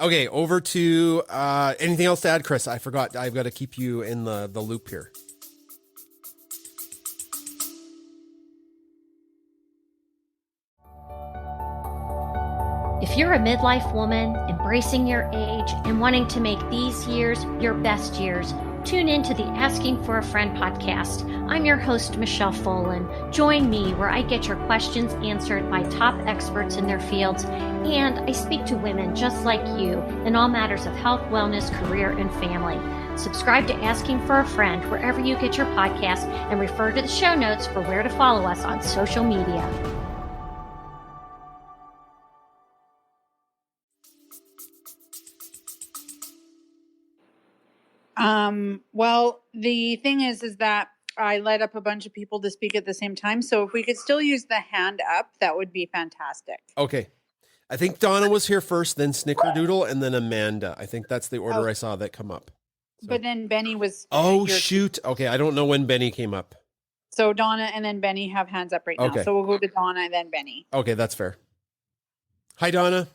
Okay, over to anything else to add, Chris? I forgot. I've got to keep you in the loop here. If you're a midlife woman, embracing your age, and wanting to make these years your best years, tune in to the Asking for a Friend podcast. I'm your host, Michelle Folan. Join me where I get your questions answered by top experts in their fields, and I speak to women just like you in all matters of health, wellness, career, and family. Subscribe to Asking for a Friend wherever you get your podcasts, and refer to the show notes for where to follow us on social media. Well, the thing is that I let up a bunch of people to speak at the same time. So if we could still use the hand up, that would be fantastic. Okay. I think Donna was here first, then Snickerdoodle, and then Amanda. I think that's the order I saw that come up. So. But then Benny was. Oh, shoot. Okay. I don't know when Benny came up. So Donna and then Benny have hands up right now. Okay. So we'll go to Donna and then Benny. Okay. That's fair. Hi, Donna.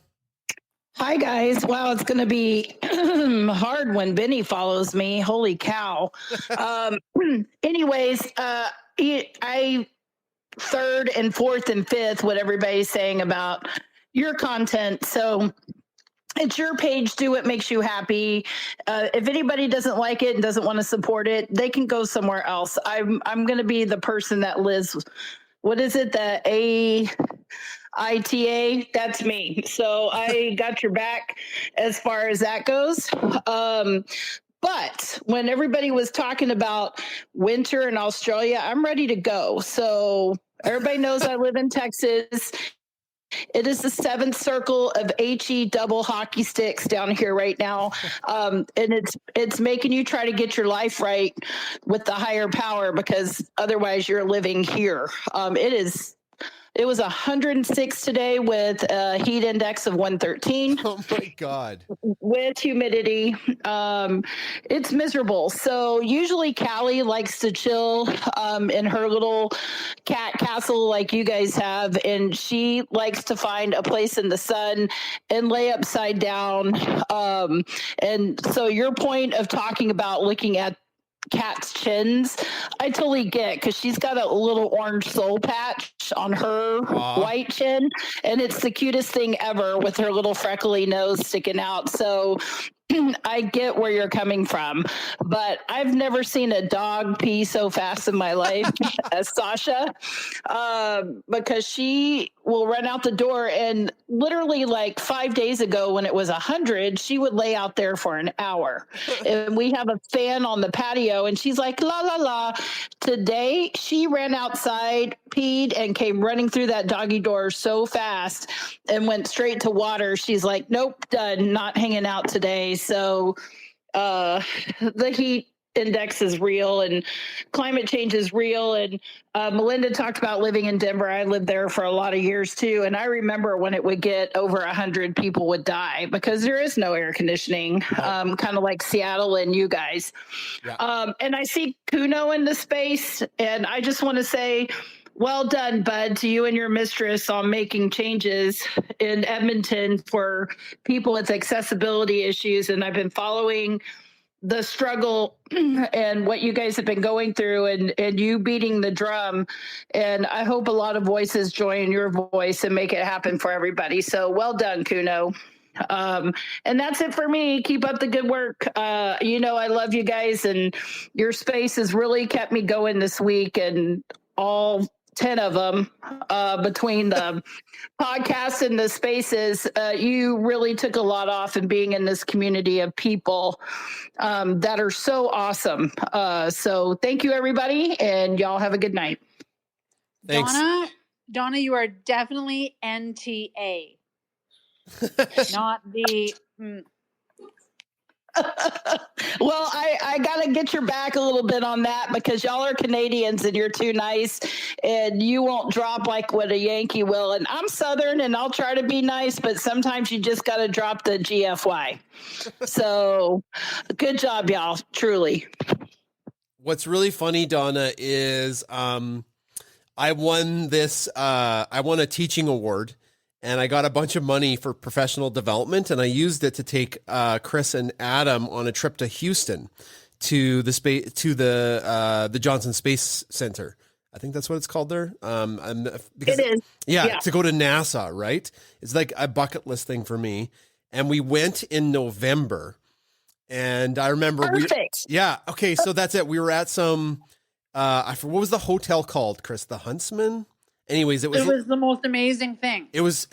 Hi, guys. Wow, it's going to be hard when Benny follows me. Holy cow. Anyways, I third and fourth and fifth what everybody's saying about your content. So it's your page. Do what makes you happy. If anybody doesn't like it and doesn't want to support it, they can go somewhere else. I'm going to be the person that lives. What is it? The ITA, that's me. So I got your back as far as that goes. But when everybody was talking about winter in Australia, I'm ready to go. So everybody knows I live in Texas. It is the seventh circle of HE double hockey sticks down here right now. And it's making you try to get your life right with the higher power, because otherwise you're living here. It was 106 today with a heat index of 113. Oh my God. With humidity. It's miserable. So usually Callie likes to chill in her little cat castle like you guys have. And she likes to find a place in the sun and lay upside down. And so your point of talking about looking at cat's chins, I totally get, because she's got a little orange soul patch on her white chin, and it's the cutest thing ever with her little freckly nose sticking out. So I get where you're coming from, but I've never seen a dog pee so fast in my life as Sasha, because she will run out the door, and literally like 5 days ago when it was 100, she would lay out there for an hour. And we have a fan on the patio, and she's like, la, la, la. Today, she ran outside, peed, and came running through that doggy door so fast and went straight to water. She's like, nope, done, not hanging out today. So the heat index is real, and climate change is real. And Melinda talked about living in Denver. I lived there for a lot of years too. And I remember when it would get over 100, people would die because there is no air conditioning, kind of like Seattle and you guys. Yeah. And I see Kuno in the space, and I just want to say, well done, bud, to you and your mistress on making changes in Edmonton for people with accessibility issues. And I've been following the struggle and what you guys have been going through and you beating the drum. And I hope a lot of voices join your voice and make it happen for everybody. So well done, Kuno. And that's it for me. Keep up the good work. I love you guys, and your space has really kept me going this week, and all 10 of them between the podcasts and the spaces. You really took a lot off in being in this community of people that are so awesome. So thank you, everybody, and y'all have a good night. Thanks. Donna, you are definitely NTA. Not the Well, I got to get your back a little bit on that, because y'all are Canadians and you're too nice, and you won't drop like what a Yankee will. And I'm Southern and I'll try to be nice, but sometimes you just got to drop the GFY. So good job, y'all. Truly. What's really funny, Donna, is I won a teaching award, and I got a bunch of money for professional development, and I used it to take Chris and Adam on a trip to Houston to the Johnson Space Center. I think that's what it's called there. It is. Yeah, to go to NASA, right? It's like a bucket list thing for me. And we went in November, and I remember okay, so that's it. We were at some what was the hotel called, Chris? The Huntsman? Anyways, it was the most amazing thing. It was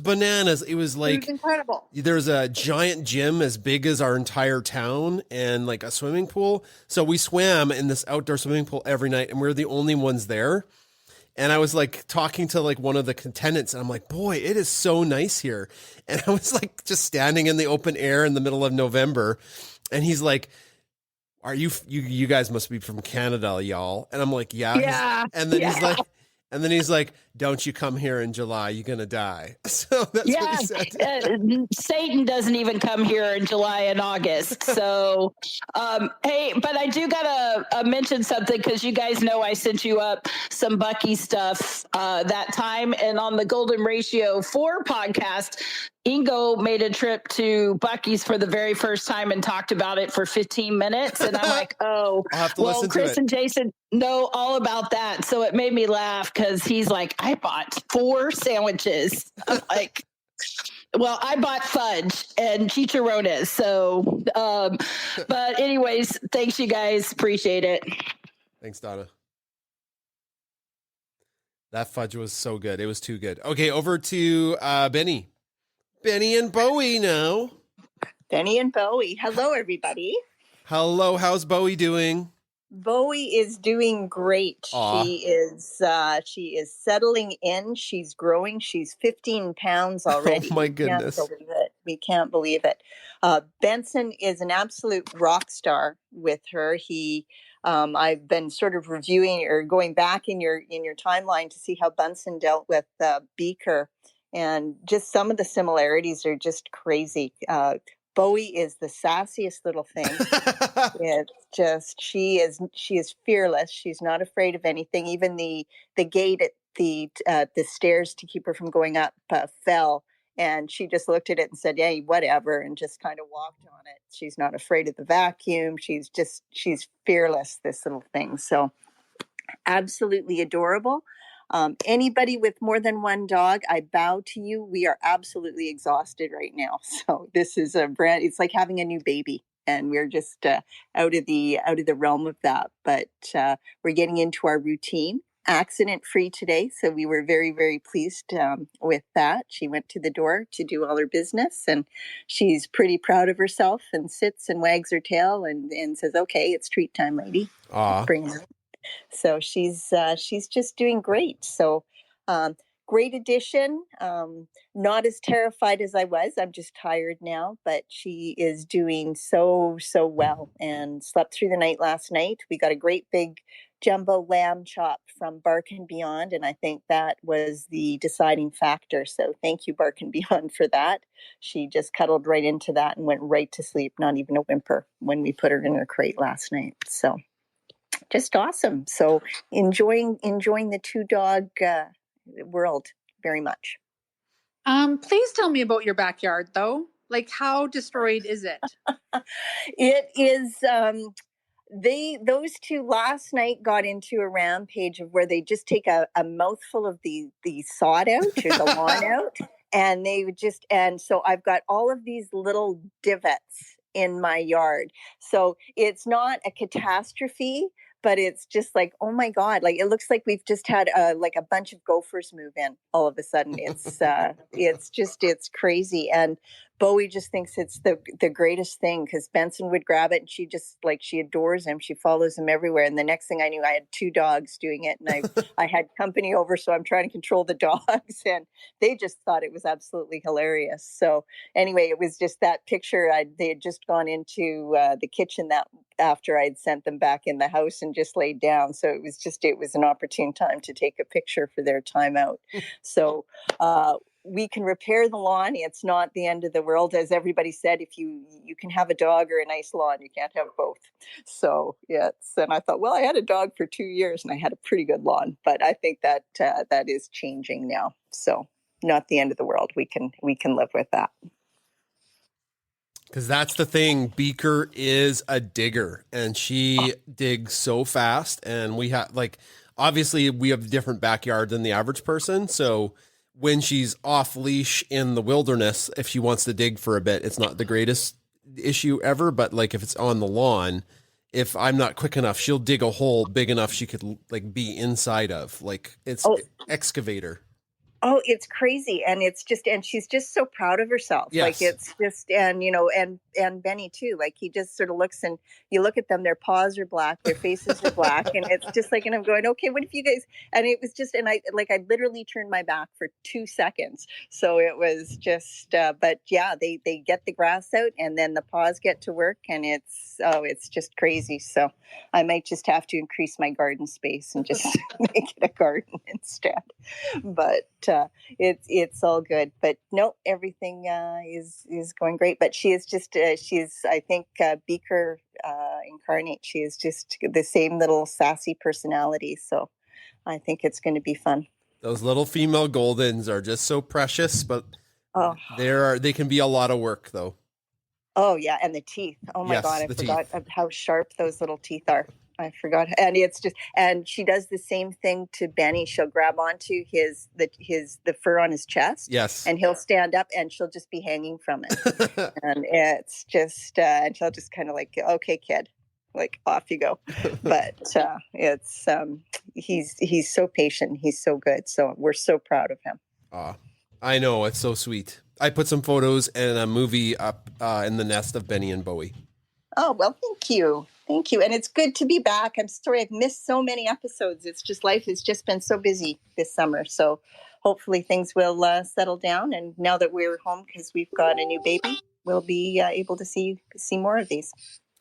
bananas. It was like, it was incredible. There's a giant gym as big as our entire town, and like a swimming pool. So we swam in this outdoor swimming pool every night, and we were the only ones there. And I was like talking to like one of the contendants, and I'm like, boy, it is so nice here. And I was like just standing in the open air in the middle of November, and he's like, are you guys must be from Canada, y'all? And I'm like, yeah. And then he's like, don't you come here in July, you're going to die. So that's what he said. Satan doesn't even come here in July and August. So, hey, but I do got to mention something, because you guys know I sent you up some Bucky stuff that time. And on the Golden Ratio 4 podcast, Ingo made a trip to Bucky's for the very first time and talked about it for 15 minutes. And I'm like, oh, well, Chris and Jason know all about that. So it made me laugh, because he's like, I bought 4 sandwiches. I'm like, well, I bought fudge and chicharrones. So, but anyways, thanks, you guys. Appreciate it. Thanks, Donna. That fudge was so good. It was too good. Okay, over to Benny. Benny and Bowie now. Benny and Bowie. Hello, everybody. Hello. How's Bowie doing? Bowie is doing great. Aw. She is settling in. She's growing. She's 15 pounds already. Oh my goodness. We can't believe it. Benson is an absolute rock star with her. I've been sort of reviewing or going back in your timeline to see how Benson dealt with Beaker, and just some of the similarities are just crazy. Bowie is the sassiest little thing. It's just, she is fearless. She's not afraid of anything. Even the gate at the stairs to keep her from going up fell, and she just looked at it and said, "Yeah, whatever," and just kind of walked on it. She's not afraid of the vacuum. She's fearless, this little thing. So absolutely adorable. Anybody with more than one dog, I bow to you. We are absolutely exhausted right now. So this is it's like having a new baby, and we're just out of the realm of that. But we're getting into our routine, accident free today. So we were very, very pleased with that. She went to the door to do all her business, and she's pretty proud of herself, and sits and wags her tail and says, "Okay, it's treat time, lady." Aw. Bring her. So she's just doing great. So great addition. Not as terrified as I was. I'm just tired now, but she is doing so well, and slept through the night last night. We got a great big jumbo lamb chop from Bark and Beyond, and I think that was the deciding factor. So thank you, Bark and Beyond, for that. She just cuddled right into that and went right to sleep, not even a whimper, when we put her in her crate last night. So just awesome. So enjoying the 2-dog world very much. Please tell me about your backyard, though. Like, how destroyed is it? It is. Those two last night got into a rampage of where they just take a mouthful of the sod out or the lawn out, and they would just, and so I've got all of these little divots in my yard. So it's not a catastrophe, but it's just like, oh my God, like it looks like we've just had like a bunch of gophers move in all of a sudden. It's crazy. And Bowie just thinks it's the greatest thing, because Benson would grab it and she adores him. She follows him everywhere. And the next thing I knew, I had 2 dogs doing it, and I had company over, so I'm trying to control the dogs, and they just thought it was absolutely hilarious. So anyway, it was just that picture. They had just gone into the kitchen that after I'd sent them back in the house and just laid down. So it was an opportune time to take a picture for their timeout. So we can repair the lawn. It's not the end of the world. As everybody said, if you can have a dog or a nice lawn, you can't have both. So and I thought, well, I had a dog for 2 years and I had a pretty good lawn, but I think that that is changing now. So not the end of the world. We can live with that. Because that's the thing. Beaker is a digger, and she digs so fast. And we have, like, obviously we have a different backyard than the average person. So when she's off leash in the wilderness, if she wants to dig for a bit, it's not the greatest issue ever. But like if it's on the lawn, if I'm not quick enough, she'll dig a hole big enough she could like be inside of. Like it's excavator. Oh, it's crazy. And and she's just so proud of herself. Yes. Like it's just, and, and Benny too, like he just sort of looks, and you look at them, their paws are black, their faces are black. And it's just like, and I'm going, okay, what if you guys, and it was just, and I literally turned my back for 2 seconds. So it was just, but yeah, they get the grass out, and then the paws get to work, and it's just crazy. So I might just have to increase my garden space and just make it a garden instead. But it's all good. But no, everything is going great. But she is just I think Beaker incarnate. She is just the same little sassy personality. So I think it's going to be fun. Those little female Goldens are just so precious, but they can be a lot of work though. Oh yeah, and the teeth. Oh my God, I forgot how sharp those little teeth are. I forgot. And it's just, and she does the same thing to Benny. She'll grab onto the fur on his chest. Yes. And he'll stand up, and she'll just be hanging from it. And it's just, and she'll just kind of like, okay, kid, like off you go. But it's, he's so patient. He's so good. So we're so proud of him. I know. It's so sweet. I put some photos and a movie up in the nest of Benny and Bowie. Oh, well, thank you. Thank you. And it's good to be back. I'm sorry I've missed so many episodes. It's just, life has just been so busy this summer. So hopefully things will settle down. And now that we're home because we've got a new baby, we'll be able to see more of these.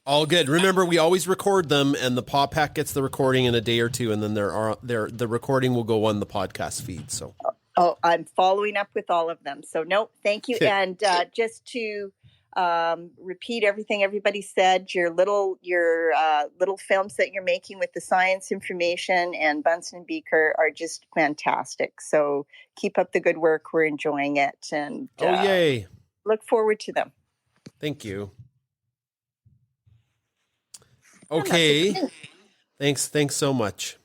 All good. Remember, we always record them, and the Paw Pack gets the recording in a day or two, and then the recording will go on the podcast feed. So. Oh, I'm following up with all of them. So no, thank you. And just to repeat everything everybody said, your little films that you're making with the science information and Bunsen and Beaker are just fantastic. So keep up the good work. We're enjoying it, and yay! Look forward to them. Thank you. Okay. Thanks so much.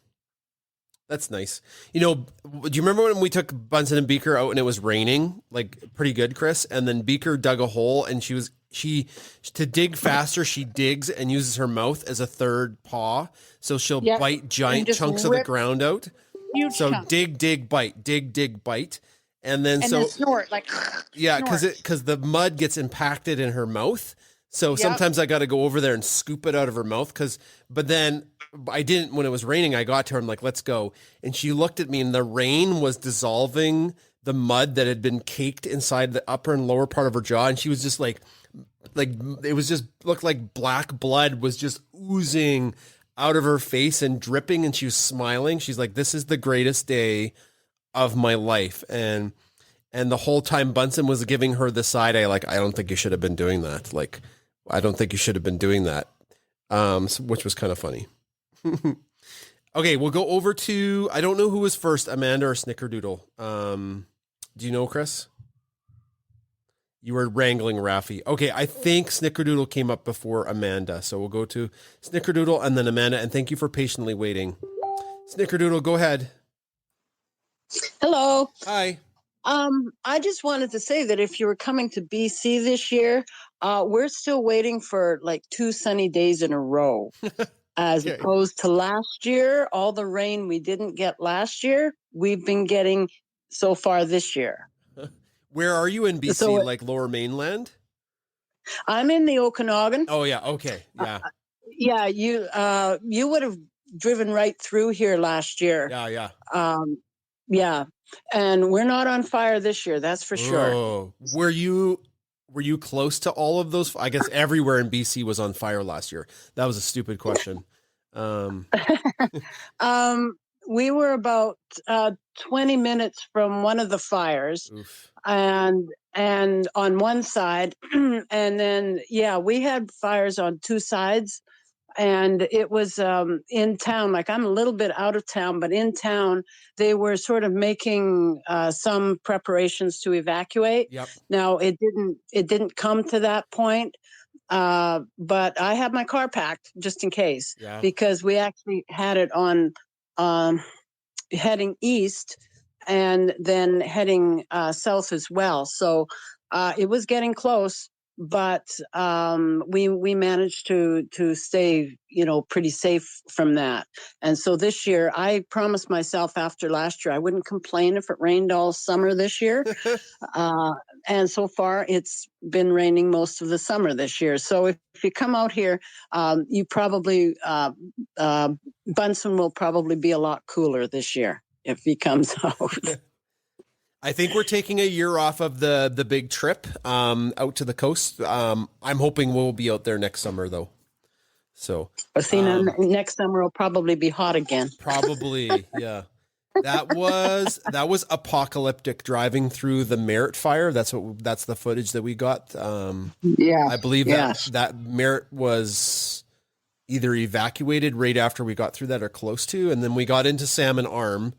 That's nice. Do you remember when we took Bunsen and Beaker out and it was raining, like pretty good, Chris? And then Beaker dug a hole, and she to dig faster, she digs and uses her mouth as a third paw. So she'll bite giant chunks of the ground out. So chunks. dig, bite, dig, bite. And then snort like, yeah, because the mud gets impacted in her mouth. So sometimes I got to go over there and scoop it out of her mouth. But then I didn't, when it was raining, I got to her, I'm like, let's go. And she looked at me, and the rain was dissolving the mud that had been caked inside the upper and lower part of her jaw. And she was just like it was just looked like black blood was just oozing out of her face and dripping. And she was smiling. She's like, this is the greatest day of my life. And the whole time Bunsen was giving her the side eye, like, I don't think you should have been doing that. Like, I don't think you should have been doing that. Which was kind of funny. Okay, we'll go over to, I don't know who was first, Amanda or Snickerdoodle. Do you know, Chris? You were wrangling Rafi. Okay, I think Snickerdoodle came up before Amanda. So we'll go to Snickerdoodle and then Amanda. And thank you for patiently waiting. Snickerdoodle, go ahead. Hello. Hi. I just wanted to say that if you were coming to BC this year, we're still waiting for like 2 sunny days in a row, as Okay. opposed to last year. All the rain we didn't get last year, we've been getting so far this year. Where are you in BC? So like Lower Mainland? I'm in the Okanagan. Oh, yeah. Okay. Yeah. Yeah, you would have driven right through here last year. Yeah. Yeah, and we're not on fire this year. That's for sure. Oh, were you close to all of those? I guess everywhere in BC was on fire last year. That was a stupid question. We were about 20 minutes from one of the fires. Oof. and on one side, and then we had fires on 2 sides, and it was in town. Like, I'm a little bit out of town, but in town they were sort of making some preparations to evacuate. Yep. Now it didn't come to that point, but I had my car packed just in case, because we actually had it on heading east and then heading south as well. So it was getting close, but we managed to stay, pretty safe from that. And so this year, I promised myself after last year, I wouldn't complain if it rained all summer this year. And so far, it's been raining most of the summer this year. So if you come out here, you probably, Bunsen will probably be a lot cooler this year if he comes out. I think we're taking a year off of the big trip out to the coast. I'm hoping we'll be out there next summer, though. So, next summer will probably be hot again. Probably, yeah. That was apocalyptic driving through the Merritt fire. That's the footage that we got. I believe that Merritt was either evacuated right after we got through that or close to, and then we got into Salmon Arm.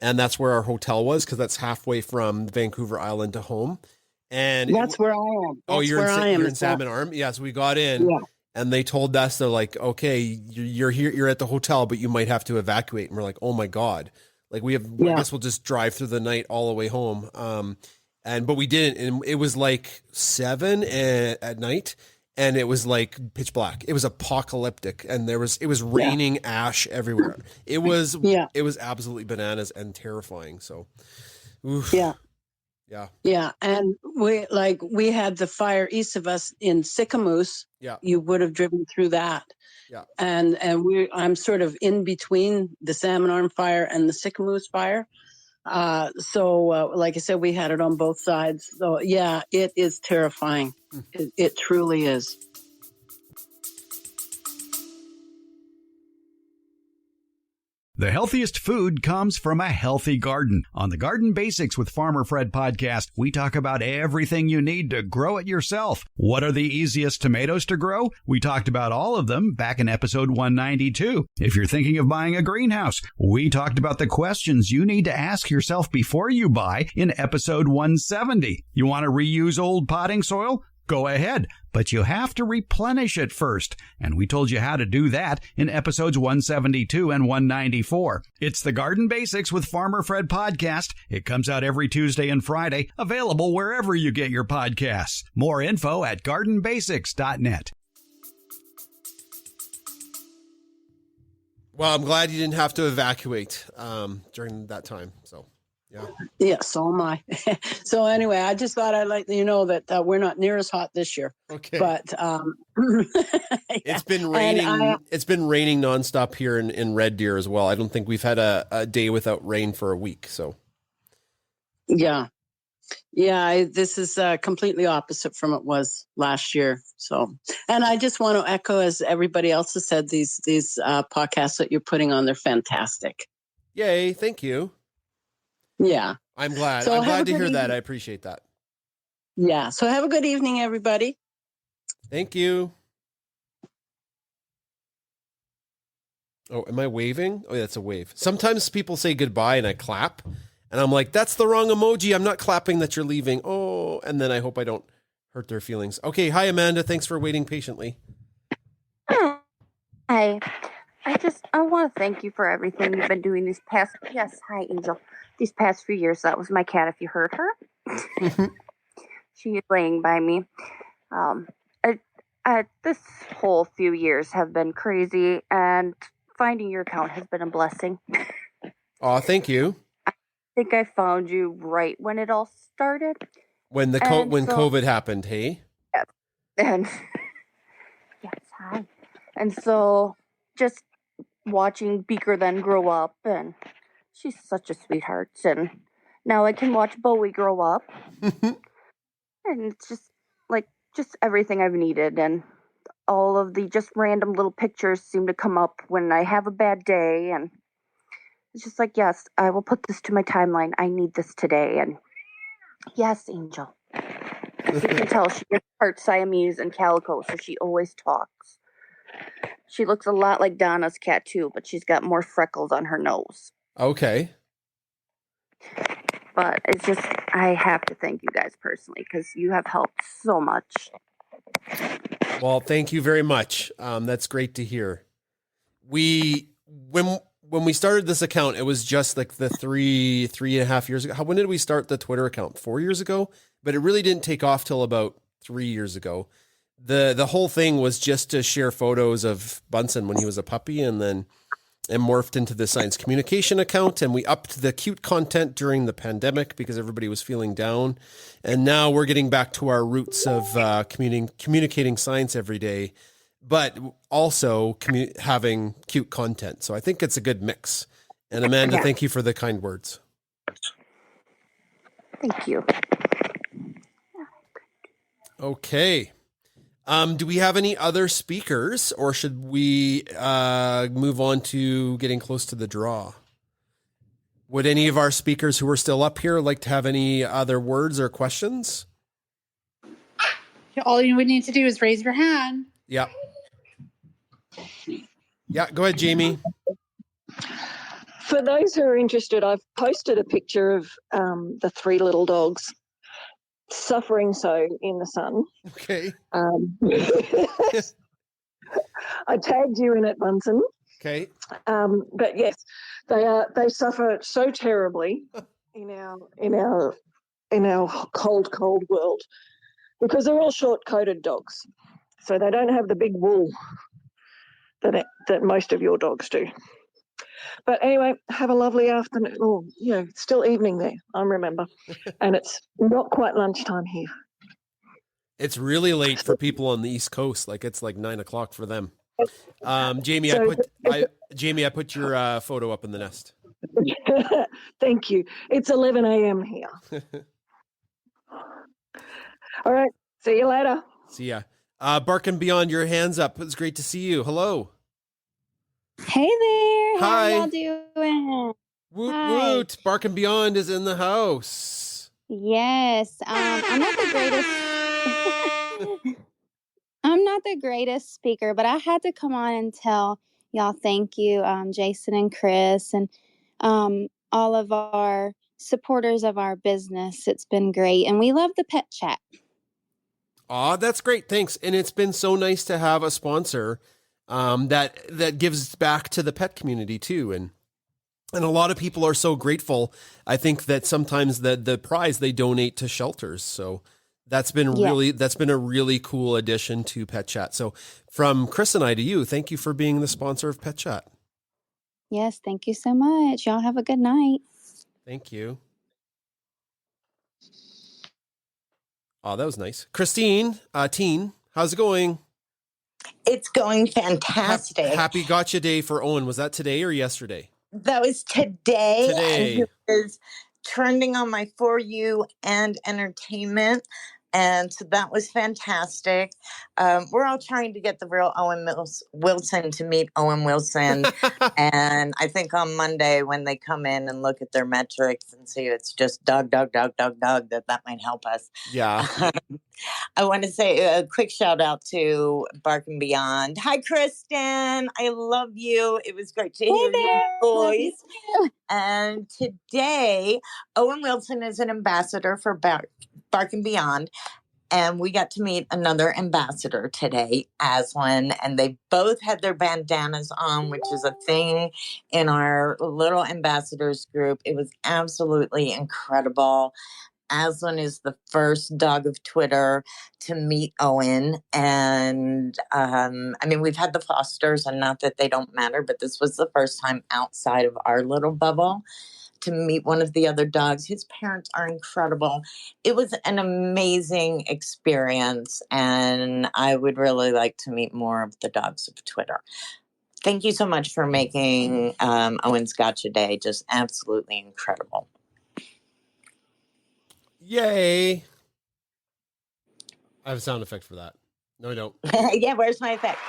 And that's where our hotel was, because that's halfway from Vancouver Island to home. And that's where I am. You're in Salmon Arm? Yeah, so we got in, and they told us, they're like, okay, you're here, you're at the hotel, but you might have to evacuate. And we're like, oh my God. Like, I guess we'll just drive through the night all the way home. But we didn't. And it was like 7 at night. And it was like pitch black. It was apocalyptic, and it was raining ash everywhere. It was absolutely bananas and terrifying. So, oof. Yeah. And we had the fire east of us in Sicamous. Yeah, you would have driven through that. Yeah, and I'm sort of in between the Salmon Arm fire and the Sicamous fire. So like I said, we had it on both sides. So it is terrifying. It truly is. The healthiest food comes from a healthy garden. On the Garden Basics with Farmer Fred podcast, we talk about everything you need to grow it yourself. What are the easiest tomatoes to grow? We talked about all of them back in episode 192. If you're thinking of buying a greenhouse, we talked about the questions you need to ask yourself before you buy in episode 170. You want to reuse old potting soil? Go ahead, but you have to replenish it first, and we told you how to do that in episodes 172 and 194. It's the Garden Basics with Farmer Fred podcast. It comes out every Tuesday and Friday, available wherever you get your podcasts. More info at gardenbasics.net. Well, I'm glad you didn't have to evacuate during that time, so. Yeah, so am I. So anyway, I just thought I'd let you know that we're not near as hot this year. Okay. But it's been raining. It's been raining nonstop here in Red Deer as well. I don't think we've had a day without rain for a week. So. Yeah. This is completely opposite from it was last year. So, and I just want to echo, as everybody else has said, these podcasts that you're putting on, they're fantastic. Yay! Thank you. Yeah. I'm glad. So I'm glad to hear evening. that. I appreciate that. Yeah. So have a good evening, everybody. Thank you. Oh, am I waving? Oh, that's a wave. Sometimes people say goodbye and I clap, and I'm like, that's the wrong emoji. I'm not clapping that you're leaving. Oh, and then I hope I don't hurt their feelings. Okay. Hi, Amanda. Thanks for waiting patiently. Hi. I want to thank you for everything you've been doing these past, yes, hi, Angel. These past few years. That was my cat if you heard her. She is laying by me. This whole few years have been crazy, and finding your account has been a blessing. Oh, thank you. I think I found you right when it all started. When COVID happened, hey? Yes. And yes, hi. And so just watching Beaker then grow up, and she's such a sweetheart. And now I can watch Bowie grow up. And it's just everything I've needed. And all of the just random little pictures seem to come up when I have a bad day. And it's just like, yes, I will put this to my timeline. I need this today. And yes, Angel. As you can tell, she is part Siamese and calico, so she always talks. She looks a lot like Donna's cat, too, but she's got more freckles on her nose. Okay. But it's just, I have to thank you guys personally, because you have helped so much. Well, thank you very much. That's great to hear. When we started this account, it was just like the 3.5 years ago. When did we start the Twitter account? 4 years ago? But it really didn't take off till about 3 years ago. The whole thing was just to share photos of Bunsen when he was a puppy, and then it morphed into the science communication account, and we upped the cute content during the pandemic because everybody was feeling down. And now we're getting back to our roots of communicating science every day, but also having cute content. So I think it's a good mix. And Amanda, thank you for the kind words. Thank you. Okay. Do we have any other speakers, or should we move on to getting close to the draw? Would any of our speakers who are still up here like to have any other words or questions? All you would need to do is raise your hand. Yeah. Yeah, go ahead, Jamie. For those who are interested, I've posted a picture of the three little dogs suffering so in the sun. Okay. I tagged you in it, Bunsen. Okay. But yes, they suffer so terribly in our cold world because they're all short-coated dogs, so they don't have the big wool that most of your dogs do. But anyway, have a lovely afternoon. Oh, it's still evening there, I remember. And it's not quite lunchtime here. It's really late for people on the East Coast. Like it's like 9 o'clock for them. Jamie, So- I put your photo up in the nest. Thank you. It's 11 a.m. here. All right. See you later. See ya. Bark and Beyond, your hands up. It's great to see you. Hello. Hey there. How Hi. are y'all doing? Woot Hi. woot. Bark and Beyond is in the house. Yes. I'm not the greatest. I'm not the greatest speaker, but I had to come on and tell y'all thank you, Jason and Chris, and all of our supporters of our business. It's been great, and we love the pet chat. Aw, that's great. Thanks. And it's been so nice to have a sponsor that gives back to the pet community too. And a lot of people are so grateful. I think that sometimes the prize they donate to shelters. So that's been a really cool addition to Pet Chat. So from Chris and I to you, thank you for being the sponsor of Pet Chat. Yes, thank you so much. Y'all have a good night. Thank you. Oh, that was nice. Christine, teen, how's it going? It's going fantastic. Happy Gotcha Day for Owen. Was that today or yesterday? That was today. Today. And he was trending on my For You and entertainment. And so that was fantastic. We're all trying to get the real Owen Wilson to meet Owen Wilson. And I think on Monday when they come in and look at their metrics and see it's just dog, that might help us. Yeah. I want to say a quick shout out to Bark and Beyond. Hi, Kristen. I love you. It was great to hear your voice. And today, Owen Wilson is an ambassador for Bark and Beyond. And we got to meet another ambassador today, Aslan, and they both had their bandanas on, which is a thing in our little ambassadors group. It was absolutely incredible. Aslan is the first dog of Twitter to meet Owen. And I mean, we've had the Fosters, and not that they don't matter, but this was the first time outside of our little bubble to meet one of the other dogs. His parents are incredible. It was an amazing experience, and I would really like to meet more of the dogs of Twitter. Thank you so much for making Owen's Gotcha Day just absolutely incredible. Yay. I have a sound effect for that. No, I don't. Yeah, where's my effect?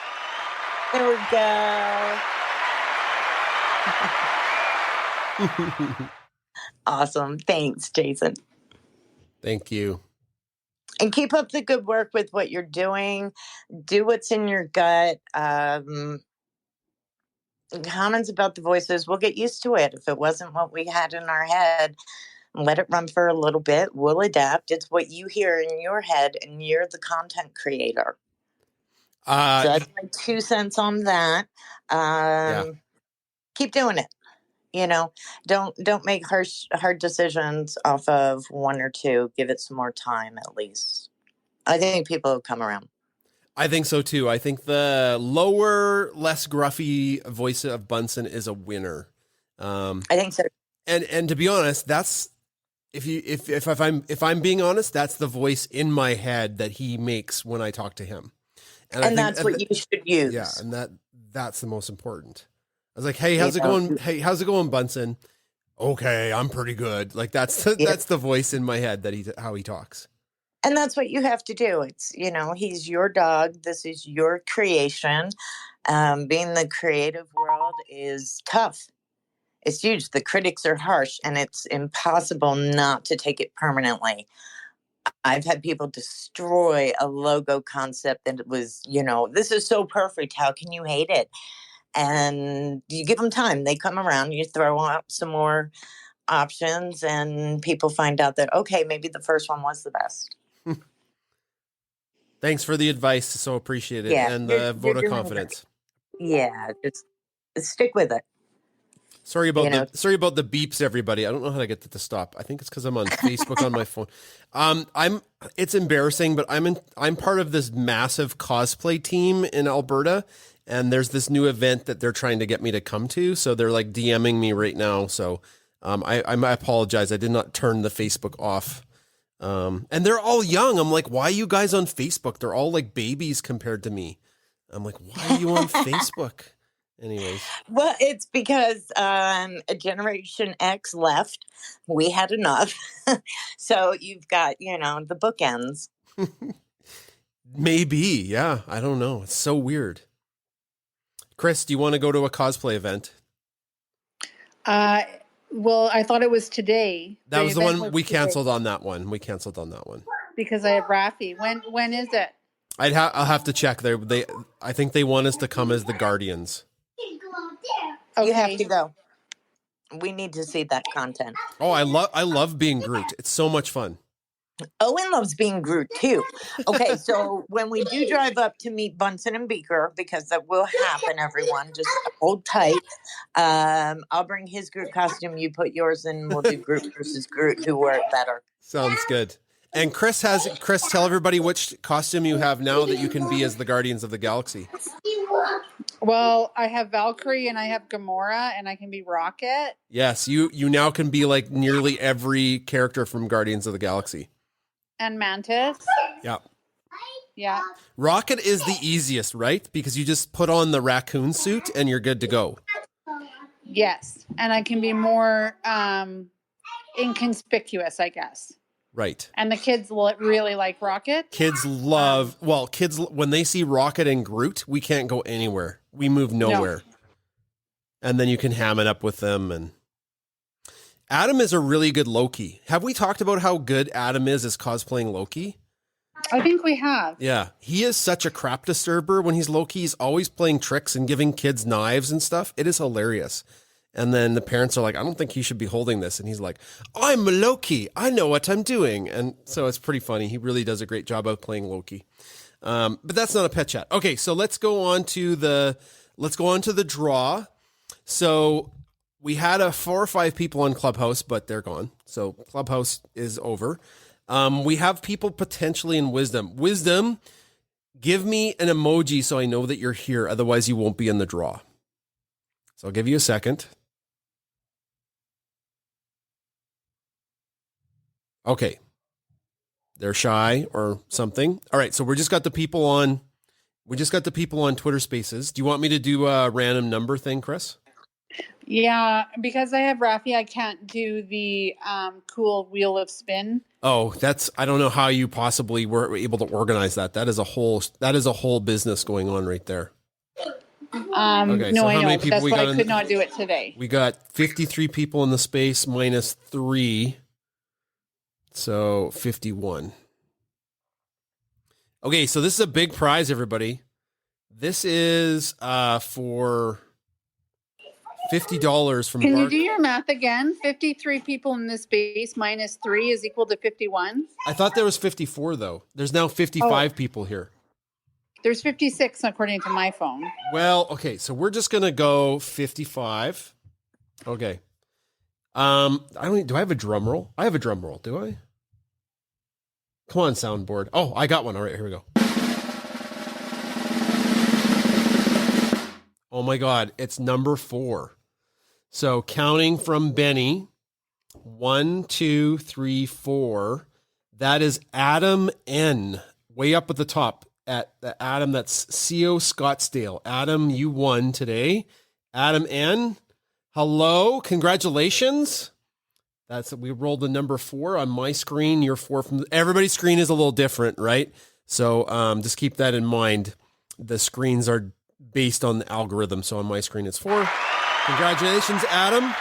There we go. Awesome. Thanks, Jason. Thank you. And keep up the good work with what you're doing. Do what's in your gut. Comments about the voices, we'll get used to it. If it wasn't what we had in our head, let it run for a little bit. We'll adapt. It's what you hear in your head, and you're the content creator. So that's my 2 cents on that. Keep doing it. You know, don't make hard decisions off of one or two. Give it some more time, at least. I think people will come around. I think so too. I think the lower, less gruffy voice of Bunsen is a winner. I think so. And to be honest, that's if I'm being honest, that's the voice in my head that he makes when I talk to him. And that's what you should use. Yeah, and that's the most important. I was like, "Hey, how's it going? Hey, how's it going, Bunsen?" Okay, I'm pretty good. Like that's the voice in my head that how he talks. And that's what you have to do. It's, you know, he's your dog. This is your creation. Being the creative world is tough. It's huge. The critics are harsh, and it's impossible not to take it permanently. I've had people destroy a logo concept that was, you know, this is so perfect. How can you hate it? And you give them time. They come around. You throw out some more options, and people find out that, okay, maybe the first one was the best. Thanks for the advice. So appreciate it. Yeah, and the vote of confidence. Yeah, just stick with it. Sorry about the beeps, everybody. I don't know how to get that to stop. I think it's because I'm on Facebook on my phone. It's embarrassing, but I'm part of this massive cosplay team in Alberta, and there's this new event that they're trying to get me to come to. So they're like DMing me right now. So I apologize. I did not turn the Facebook off. And they're all young. I'm like, why are you guys on Facebook? They're all like babies compared to me. I'm like, why are you on Facebook? Anyways. Well, it's because a Generation X left. We had enough. So you've got, you know, the bookends. Maybe. Yeah. I don't know. It's so weird. Chris, do you want to go to a cosplay event? Well, I thought it was today. That was the one we canceled on that one. We canceled on that one. Because I have Rafi. When is it? I'll have to check. I think they want us to come as the Guardians. Okay. You have to go. We need to see that content. Oh, I love being Groot. It's so much fun. Owen loves being Groot too. Okay, so when we do drive up to meet Bunsen and Beaker, because that will happen, everyone, just hold tight. I'll bring his Groot costume. You put yours in. We'll do Groot versus Groot. Who wore it better? Sounds good. And Chris, tell everybody which costume you have now that you can be as the Guardians of the Galaxy. Well, I have Valkyrie and I have Gamora, and I can be Rocket. Yes, you now can be like nearly every character from Guardians of the Galaxy. And Mantis. Yeah. Yeah. Rocket is the easiest, right? Because you just put on the raccoon suit and you're good to go. Yes. And I can be more inconspicuous, I guess. Right. And the kids really like Rocket. Kids when they see Rocket and Groot, we can't go anywhere. We move nowhere. No. And then you can ham it up with them. And Adam is a really good Loki. Have we talked about how good Adam is as cosplaying Loki? I think we have. Yeah. He is such a crap disturber when he's Loki. He's always playing tricks and giving kids knives and stuff. It is hilarious. And then the parents are like, I don't think he should be holding this. And he's like, I'm Loki. I know what I'm doing. And so it's pretty funny. He really does a great job of playing Loki. But that's not a pet chat. Okay, so let's go on to the draw. So we had 4 or 5 people on Clubhouse, but they're gone. So Clubhouse is over. We have people potentially in Wisdom. Wisdom, give me an emoji so I know that you're here. Otherwise, you won't be in the draw. So I'll give you a second. Okay. They're shy or something. All right. So we just got the people on Twitter Spaces. Do you want me to do a random number thing, Chris? Yeah, because I have Rafi, I can't do the cool wheel of spin. Oh, I don't know how you possibly were able to organize that. That is a whole business going on right there. Okay, no, so I how know. many people That's we why got I could not do it today. We got 53 people in the space minus 3. So 51. Okay, so this is a big prize, everybody. This is for $50 from Can Bart. you do your math again? 53 people in this space minus 3 is equal to 51. I thought there was 54 though. There's now 55 people here. There's 56 according to my phone. Well, okay, so we're just gonna go 55. Okay. Do I have a drum roll? I have a drum roll, do I? Come on, soundboard. Oh, I got one. All right, here we go. Oh my God, it's number 4. So counting from Benny, 1, 2, 3, 4. That is Adam N. Way up at the top. At the Adam, that's CO Scottsdale. Adam, you won today. Adam N. Hello, congratulations. We rolled the number 4 on my screen. You're 4 from everybody's screen is a little different, right? So just keep that in mind. The screens are based on the algorithm. So on my screen, it's 4. Congratulations, Adam.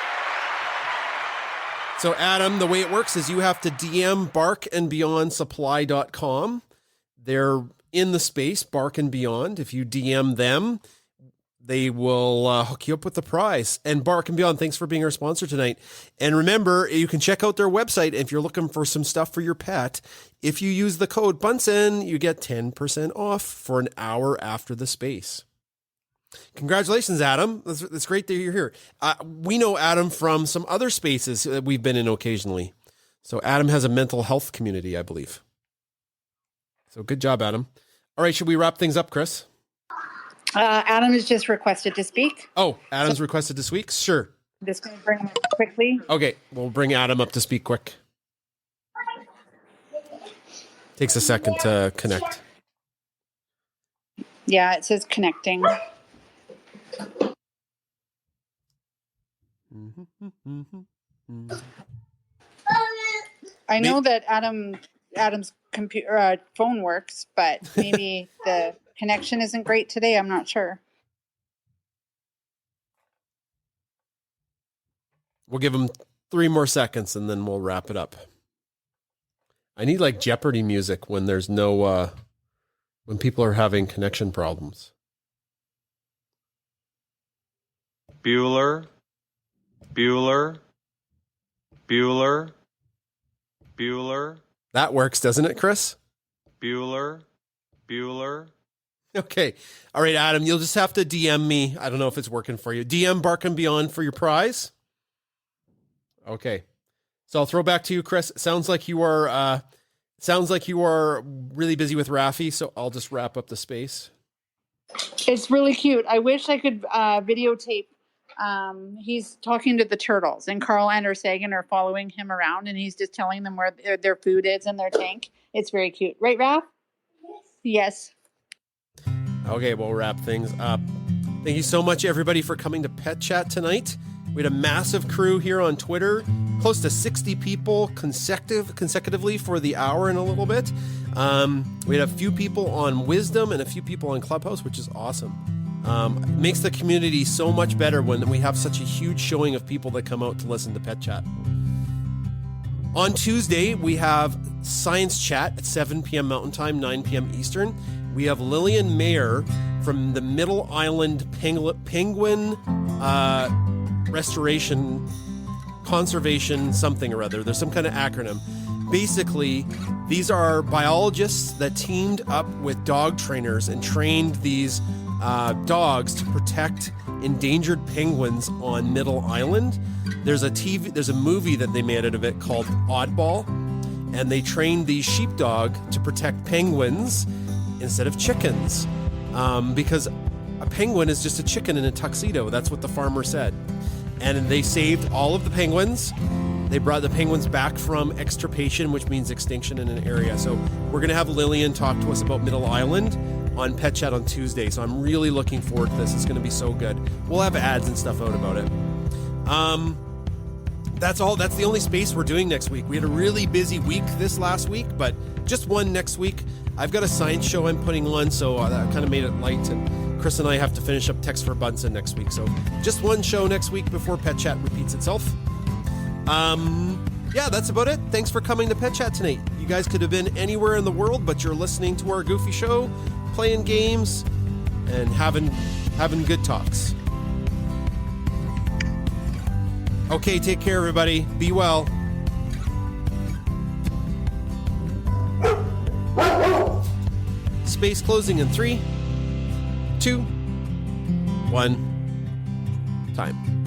So Adam, the way it works is you have to DM barkandbeyondsupply.com. They're in the space, Bark and Beyond. If you DM them, they will hook you up with the prize. And Bark and Beyond, thanks for being our sponsor tonight. And remember, you can check out their website if you're looking for some stuff for your pet. If you use the code Bunsen, you get 10% off for an hour after the space. Congratulations, Adam. That's great that you're here. We know Adam from some other spaces that we've been in occasionally. So Adam has a mental health community, I believe. So good job, Adam. All right, should we wrap things up, Chris? Adam has just requested to speak. Oh, Adam's requested to speak? Sure. I'm just going to bring him up quickly. Okay, we'll bring Adam up to speak quick. Takes a second to connect. Yeah, it says connecting. I know that Adam's computer phone works, but maybe the connection isn't great today. I'm not sure. We'll give him 3 more seconds and then we'll wrap it up. I need like Jeopardy music when there's no when people are having connection problems. Bueller, Bueller, Bueller, Bueller. That works, doesn't it, Chris? Bueller, Bueller. Okay. All right, Adam, you'll just have to DM me. I don't know if it's working for you. DM Bark and Beyond for your prize. Okay. So I'll throw back to you, Chris. Sounds like you are really busy with Rafi, so I'll just wrap up the space. It's really cute. I wish I could videotape. He's talking to the turtles, and Carl and Sagan are following him around, and he's just telling them where their food is in their tank. It's very cute. Right, Raph? Yes. Okay, we'll wrap things up. Thank you so much, everybody, for coming to Pet Chat tonight. We had a massive crew here on Twitter, close to 60 people consecutively for the hour and a little bit. We had a few people on Wisdom and a few people on Clubhouse, which is awesome. It makes the community so much better when we have such a huge showing of people that come out to listen to Pet Chat. On Tuesday, we have Science Chat at 7 p.m. Mountain Time, 9 p.m. Eastern. We have Lillian Mayer from the Middle Island Penguin restoration, conservation, something or other. There's some kind of acronym. Basically, these are biologists that teamed up with dog trainers and trained these dogs to protect endangered penguins on Middle Island. There's a movie that they made out of it called Oddball, and they trained these sheepdog to protect penguins instead of chickens, because a penguin is just a chicken in a tuxedo. That's what the farmer said. And they saved all of the penguins. They brought the penguins back from extirpation, which means extinction in an area. So we're going to have Lillian talk to us about Middle Island on Pet Chat on Tuesday. So I'm really looking forward to this. It's going to be so good. We'll have ads and stuff out about it. That's all. That's the only space we're doing next week. We had a really busy week this last week, but just one next week. I've got a science show I'm putting on, so that kind of made it light. And Chris and I have to finish up Text for Bunsen next week. So just one show next week before Pet Chat repeats itself. Yeah, that's about it. Thanks for coming to Pet Chat tonight. You guys could have been anywhere in the world, but you're listening to our goofy show, playing games, and having good talks. Okay, take care, everybody. Be well. Space closing in 3, 2, 1, time.